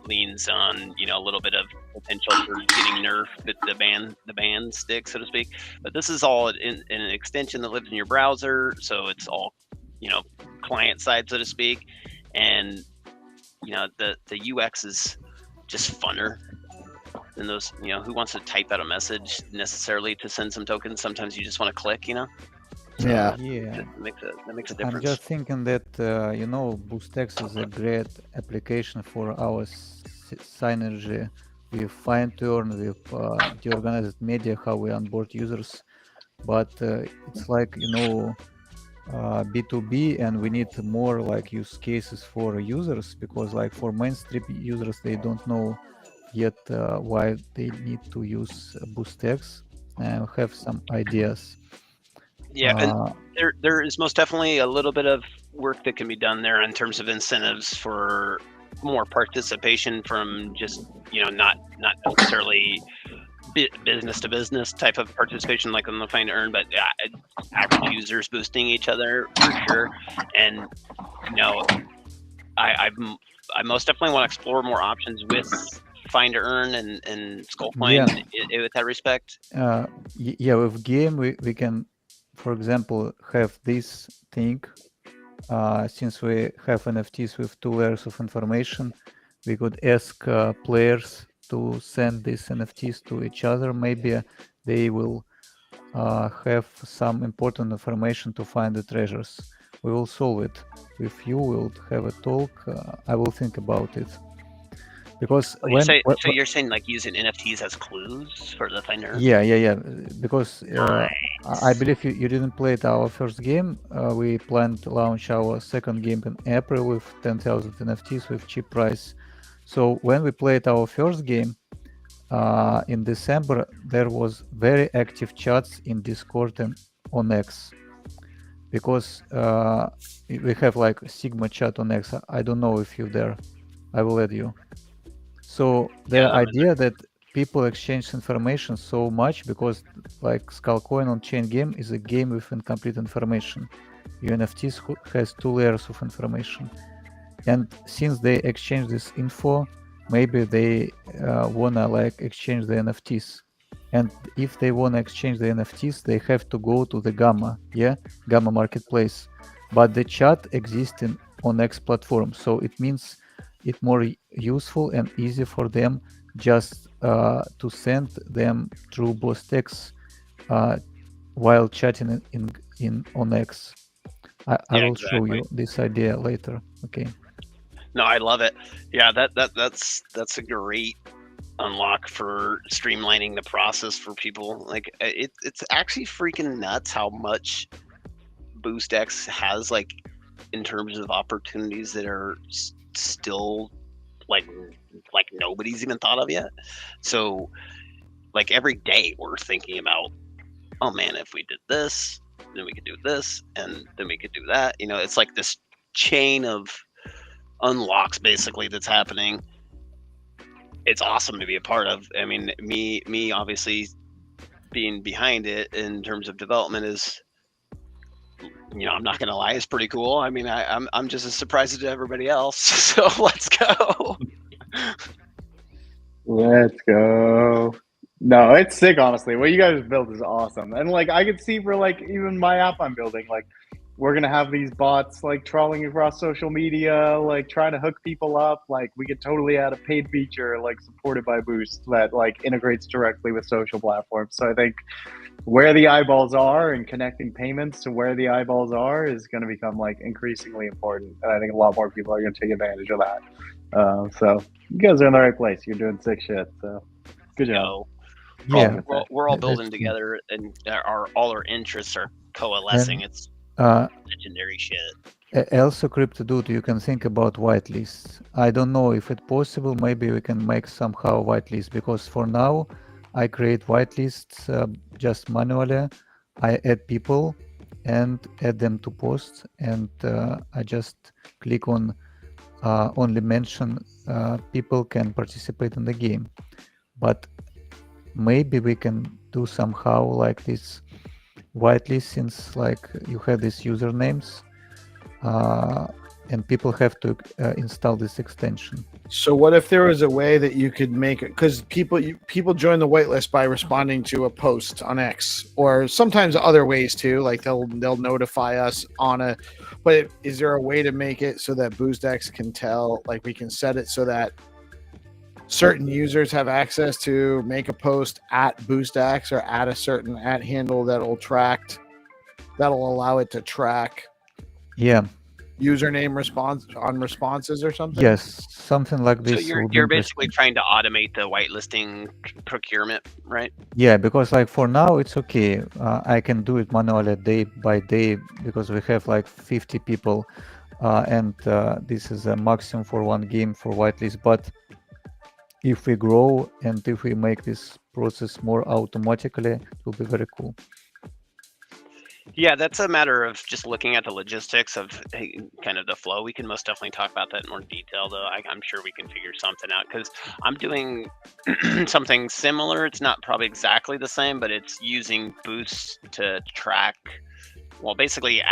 leans on, a little bit of potential for getting nerfed with the ban stick, so to speak. But this is all in an extension that lives in your browser, so it's all, client side, so to speak. And, the UX is just funner. And those, who wants to type out a message necessarily to send some tokens? Sometimes you just want to click, So yeah. That makes a difference. I'm just thinking that, BoostX is a great application for our synergy with FineTurn, with DeOrganized Media, how we onboard users. But it's like, B2B, and we need more like use cases for users, because like for mainstream users, they don't know yet why they need to use BoostX, and have some ideas. Yeah, and there is most definitely a little bit of work that can be done there in terms of incentives for more participation from just, you know, not necessarily business to business type of participation like on the Find to Earn, but average users boosting each other for sure. And you know, I most definitely want to explore more options with Find to Earn and Skullcoin with that respect. Yeah, with game we can, for example, have this thing. Since we have NFTs with 2 layers of information, we could ask players to send these NFTs to each other. Maybe they will have some important information to find the treasures. We will solve it. If you will have a talk, I will think about it. Because so you're saying like using NFTs as clues for the Find to Earn? Yeah. Because I believe you didn't play it our first game. We planned to launch our second game in April with 10,000 NFTs with cheap price. So when we played our first game in December, there was very active chats in Discord and on X. Because we have like Sigma chat on X. I don't know if you're there. I will add you. So the idea that people exchange information so much, because like Skullcoin on chain game is a game with incomplete information. Your NFTs has 2 layers of information, and since they exchange this info, maybe they wanna like exchange the NFTs. And if they wanna exchange the NFTs, they have to go to the Gamma marketplace. But the chat exists on X platform, so it means it's more useful and easy for them just to send them through BoostX while chatting in on X. I will show you this idea later. Okay. No, I love it. Yeah, that's a great unlock for streamlining the process for people. Like it's actually freaking nuts how much BoostX has, like in terms of opportunities that are still like nobody's even thought of yet. So like every day we're thinking about, oh man, if we did this, then we could do this, and then we could do that. You know, it's like this chain of unlocks basically that's happening. It's awesome to be a part of. I mean, me obviously being behind it in terms of development is, you know, I'm not gonna lie, it's pretty cool. I mean, I'm just as surprised as everybody else. So let's go. Let's go. No, it's sick, honestly. What you guys built is awesome. And like I could see for like even my app I'm building, like we're gonna have these bots like trawling across social media, like trying to hook people up. Like we could totally add a paid feature like supported by Boost that like integrates directly with social platforms. So I think where the eyeballs are and connecting payments to where the eyeballs are is going to become like increasingly important. And I think a lot more people are going to take advantage of that. So you guys are in the right place. You're doing sick shit. So good job. Yeah, we're all building together, and all our interests are coalescing. It's legendary shit. Also, CryptoDude, you can think about whitelists. I don't know if it's possible. Maybe we can make somehow whitelist, because for now I create whitelists just manually. I add people and add them to posts, and I just click on only mention people can participate in the game. But maybe we can do somehow like this whitelist, since like you have these usernames and people have to install this extension. So what if there was a way that you could make it, because people join the whitelist by responding to a post on X, or sometimes other ways too, like they'll notify us on a, but is there a way to make it so that BoostX can tell, like we can set it so that certain users have access to make a post at BoostX or at a certain @ handle that'll allow it to track? Yeah, username response on responses or something? Yes, something like So this. you're would be you're basically interesting. trying to automate the whitelisting procurement, right? Yeah, because like for now it's okay. I can do it manually day by day because we have like 50 people, and this is a maximum for one game for whitelist. But if we grow and if we make this process more automatically, it will be very cool. Yeah, that's a matter of just looking at the logistics of kind of the flow. We can most definitely talk about that in more detail, though. I'm sure we can figure something out because I'm doing something similar. It's not probably exactly the same, but it's using boosts to track. Well, basically,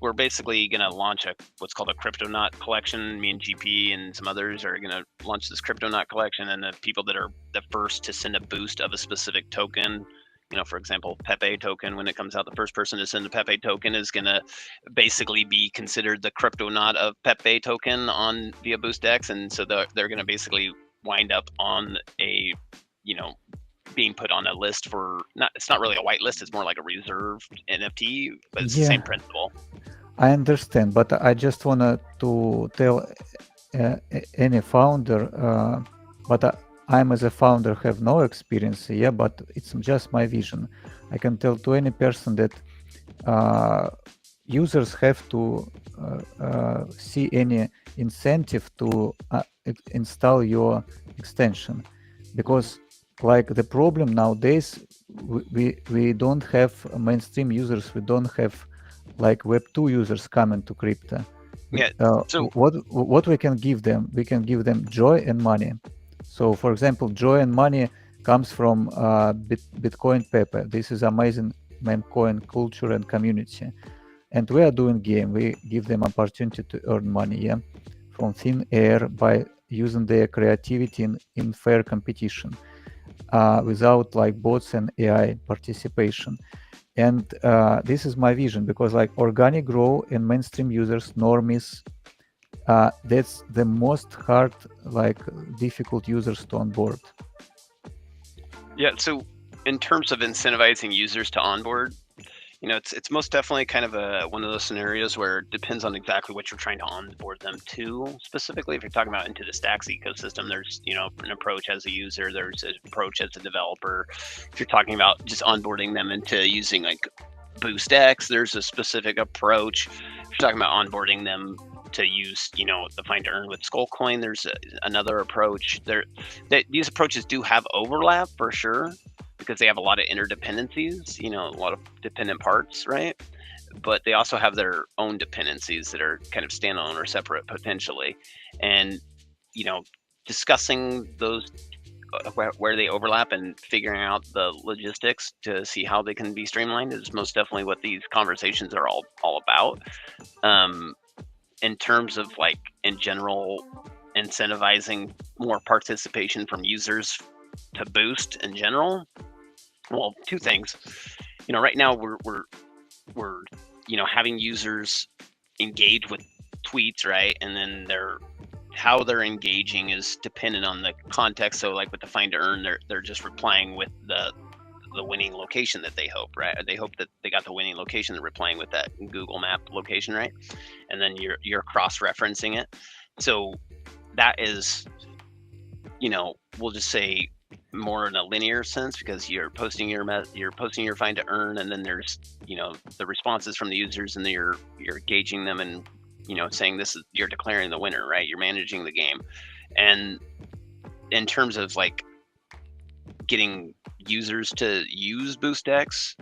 we're basically going to launch what's called a Cryptonaut collection. Me and GP and some others are going to launch this Cryptonaut collection, and the people that are the first to send a boost of a specific token, for example, Pepe token, when it comes out, the first person to send a Pepe token is going to basically be considered the Cryptonaut of Pepe token on via BoostX. And so they're going to basically wind up on a, being put on a list for, it's not really a whitelist, it's more like a reserved NFT, but it's the same principle. I understand, but I just wanted to tell any founder, but I'm as a founder have no experience, but it's just my vision. I can tell to any person that users have to see any incentive to install your extension, because like the problem nowadays, we don't have mainstream users, we don't have like Web2 users coming to crypto. Yeah. So what we can give them? We can give them joy and money. So, for example, joy and money comes from Bitcoin Pepe. This is amazing meme coin culture and community. And we are doing game. We give them opportunity to earn money, from thin air by using their creativity in fair competition, without like bots and AI participation. And this is my vision, because like organic growth and mainstream users, normies, that's the most hard, like difficult users to onboard. Yeah, so in terms of incentivizing users to onboard, it's most definitely kind of one of those scenarios where it depends on exactly what you're trying to onboard them to. Specifically, if you're talking about into the Stacks ecosystem, there's an approach as a user, there's an approach as a developer. If you're talking about just onboarding them into using like BoostX, there's a specific approach. If you're talking about onboarding them to use, the find to earn with Skullcoin, there's another approach. These approaches do have overlap for sure, because they have a lot of interdependencies, a lot of dependent parts, right? But they also have their own dependencies that are kind of standalone or separate potentially. And, discussing those, where they overlap and figuring out the logistics to see how they can be streamlined is most definitely what these conversations are all about. In terms of like, in general, incentivizing more participation from users to boost in general, well, two things. Right now we're having users engage with tweets, right? And then how they're engaging is dependent on the context. So like with the find to earn, they're just replying with the winning location that they hope, right? They hope that they got the winning location, they're replying with that Google Map location, right? And then you're cross-referencing it. So that is, we'll just say more in a linear sense, because you're posting your find to earn, and then there's the responses from the users, and then you're gauging them and saying you're declaring the winner, right? You're managing the game. And in terms of like getting users to use BoostX,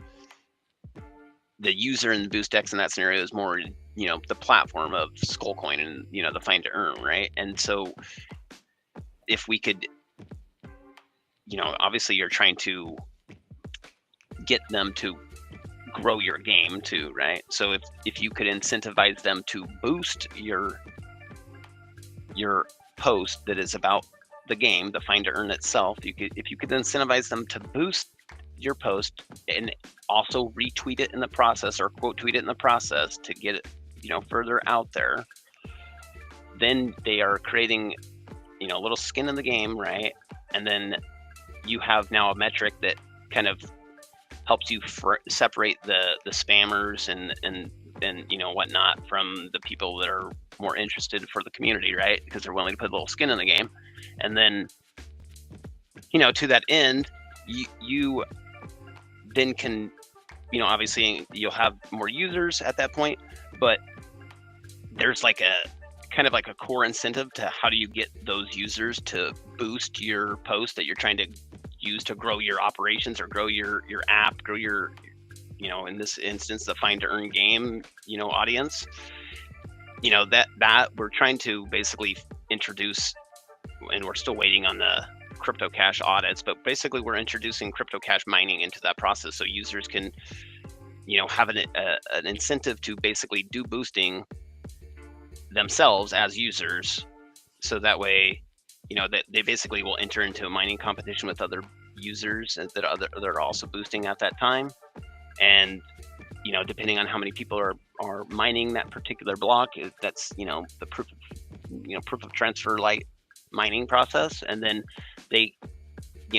the user in BoostX in that scenario is more the platform of Skullcoin and the find to earn, right? And so if we could, obviously you're trying to get them to grow your game too, right? So if you could incentivize them to boost your post that is about the game, the find to earn itself, if you could incentivize them to boost your post and also retweet it in the process, or quote tweet it in the process to get it further out there, then they are creating a little skin in the game, right? And then you have now a metric that kind of helps you separate the spammers and and whatnot from the people that are more interested for the community, right? Because they're willing to put a little skin in the game. And then to that end, you then can obviously you'll have more users at that point, but there's like a kind of like a core incentive to how do you get those users to boost your post that you're trying to use to grow your operations or grow your app, grow your in this instance the find to earn game audience. That we're trying to basically introduce, and we're still waiting on the crypto cash audits, but basically we're introducing crypto cash mining into that process so users can have an incentive to basically do boosting themselves as users, so that way that they basically will enter into a mining competition with other users that are also boosting at that time. And depending on how many people are mining that particular block, that's the proof of transfer light mining process. And then they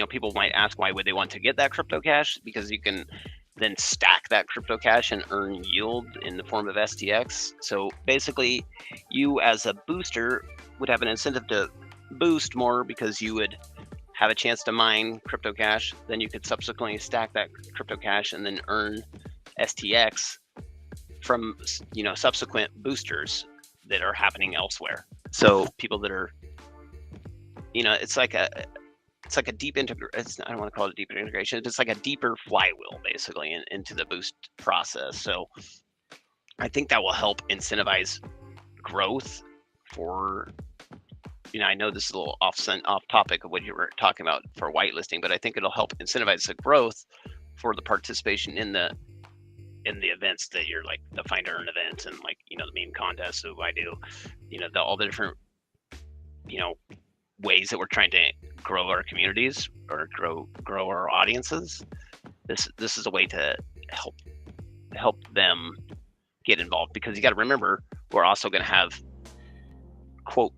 people might ask, why would they want to get that crypto cash? Because you can then stack that crypto cash and earn yield in the form of STX. So basically you as a booster would have an incentive to boost more because you would have a chance to mine crypto cash. Then you could subsequently stack that crypto cash and then earn STX from subsequent boosters that are happening elsewhere. So people that are it's like a deep integration. I don't want to call it a deep integration. It's like a deeper flywheel, basically, into the boost process. So I think that will help incentivize growth for, I know this is a little off topic of what you were talking about for whitelisting, but I think it'll help incentivize the growth for the participation in the events that you're like the find earn events and like, the meme contests that I do, all the different, ways that we're trying to grow our communities or grow our audiences. This is a way to help them get involved, because you got to remember we're also going to have quote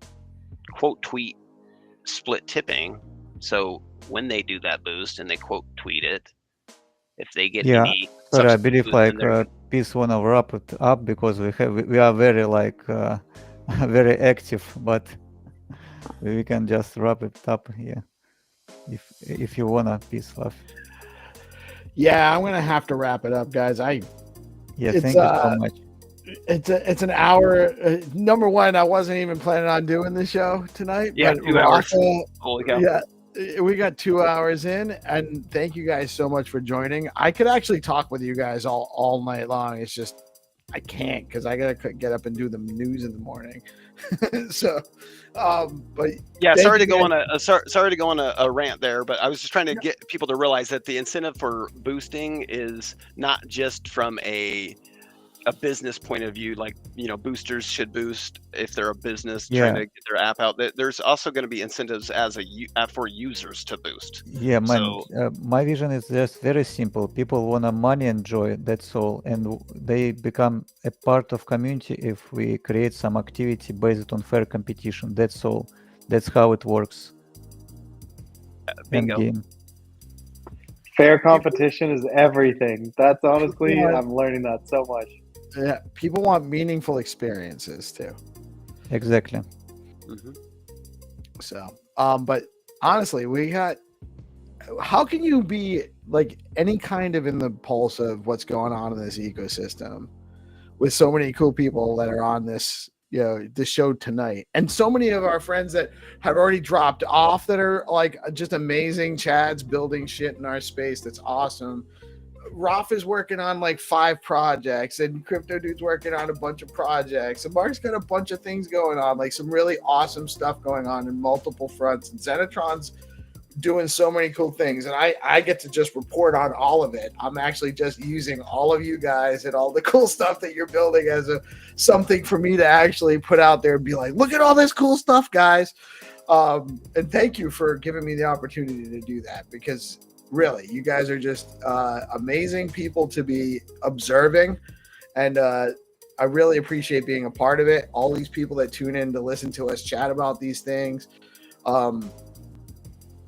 tweet split tipping. So when they do that boost and they quote tweet it, if they get any sorry, I believe Peace wanna wrap it up because we are very very active, but we can just wrap it up here if you wanna, Peace Love. Yeah, I'm gonna have to wrap it up, guys. Thank you so much. It's an hour. Number one, I wasn't even planning on doing the show tonight. Yeah, but 2 hours. Holy cow. Yeah, we got 2 hours in, and thank you guys so much for joining. I could actually talk with you guys all night long. It's just I can't because I gotta get up and do the news in the morning. So, but yeah, sorry to go on a rant there, but I was just trying to get people to realize that the incentive for boosting is not just from a business point of view, like boosters should boost if they're a business trying to get their app out. There's also going to be incentives for users to boost. Yeah, my vision is just very simple. People want money and joy, that's all, and they become a part of community if we create some activity based on fair competition. That's all. That's how it works. Bingo. Fair competition is everything. That's honestly, I'm learning that so much. Yeah, people want meaningful experiences too. Exactly. Mm-hmm. So, but honestly, how can you be like any kind of in the pulse of what's going on in this ecosystem with so many cool people that are on this, this show tonight, and so many of our friends that have already dropped off that are like just amazing. Chad's building shit in our space. That's awesome. Rolf is working on like 5 projects, and Crypto Dude's working on a bunch of projects, and Mark's got a bunch of things going on, like some really awesome stuff going on in multiple fronts, and Zenatron's doing so many cool things, and I get to just report on all of it. I'm actually just using all of you guys and all the cool stuff that you're building as something for me to actually put out there and be like, look at all this cool stuff, guys. And thank you for giving me the opportunity to do that, because really, you guys are just amazing people to be observing, and I really appreciate being a part of it. All these people that tune in to listen to us chat about these things.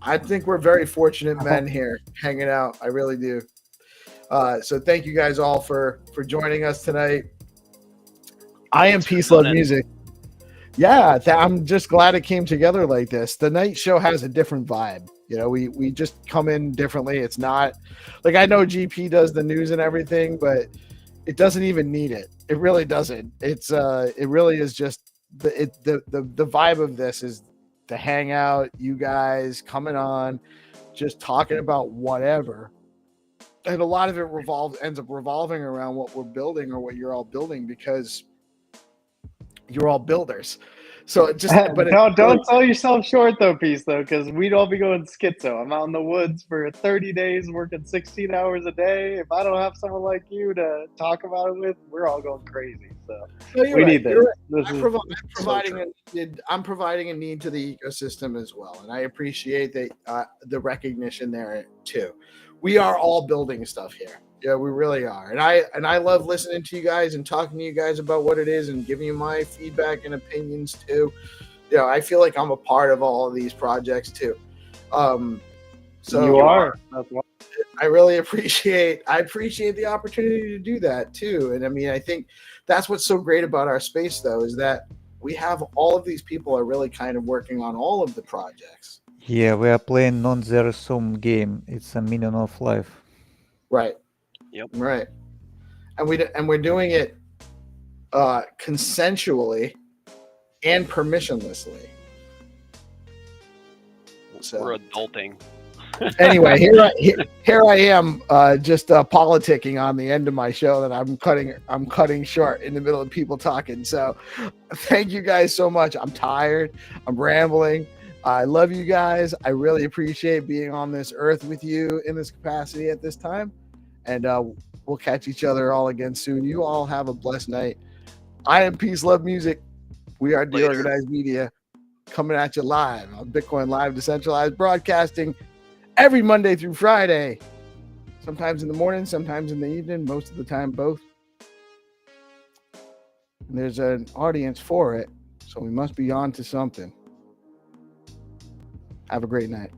I think we're very fortunate men here hanging out. I really do. So thank you guys all for joining us tonight. I am Peace Love Music. Yeah, I'm just glad it came together like this. The night show has a different vibe. You know, we just come in differently. It's not like, I know GP does the news and everything, but it doesn't even need it. It really doesn't. It really is just the vibe of this is the hangout, you guys coming on, just talking about whatever. And a lot of it ends up revolving around what we're building or what you're all building, because you're all builders. So it just don't sell yourself short though, Peace, though, because we'd all be going schizo. I'm out in the woods for 30 days working 16 hours a day. If I don't have someone like you to talk about it with, we're all going crazy. So we need this. I'm providing a need to the ecosystem as well, and I appreciate the recognition there too. We are all building stuff here. Yeah, we really are. And I love listening to you guys and talking to you guys about what it is and giving you my feedback and opinions too. You know, I feel like I'm a part of all of these projects too. So you are. That's why. I really appreciate the opportunity to do that too. And I mean, I think that's what's so great about our space though, is that we have all of these people are really kind of working on all of the projects. Yeah, we are playing non-zero sum game. It's a meaning of life. Right. Yep. Right. And we're doing it consensually and permissionlessly. So we're adulting. Anyway, here I am, just politicking on the end of my show that I'm cutting short in the middle of people talking. So thank you guys so much. I'm tired. I'm rambling. I love you guys. I really appreciate being on this earth with you in this capacity at this time. And we'll catch each other all again soon. You all have a blessed night. I am Peace Love Music. We are DeOrganized Media, coming at you live on Bitcoin Live Decentralized Broadcasting every Monday through Friday. Sometimes in the morning, sometimes in the evening, most of the time both. And there's an audience for it, so we must be on to something. Have a great night.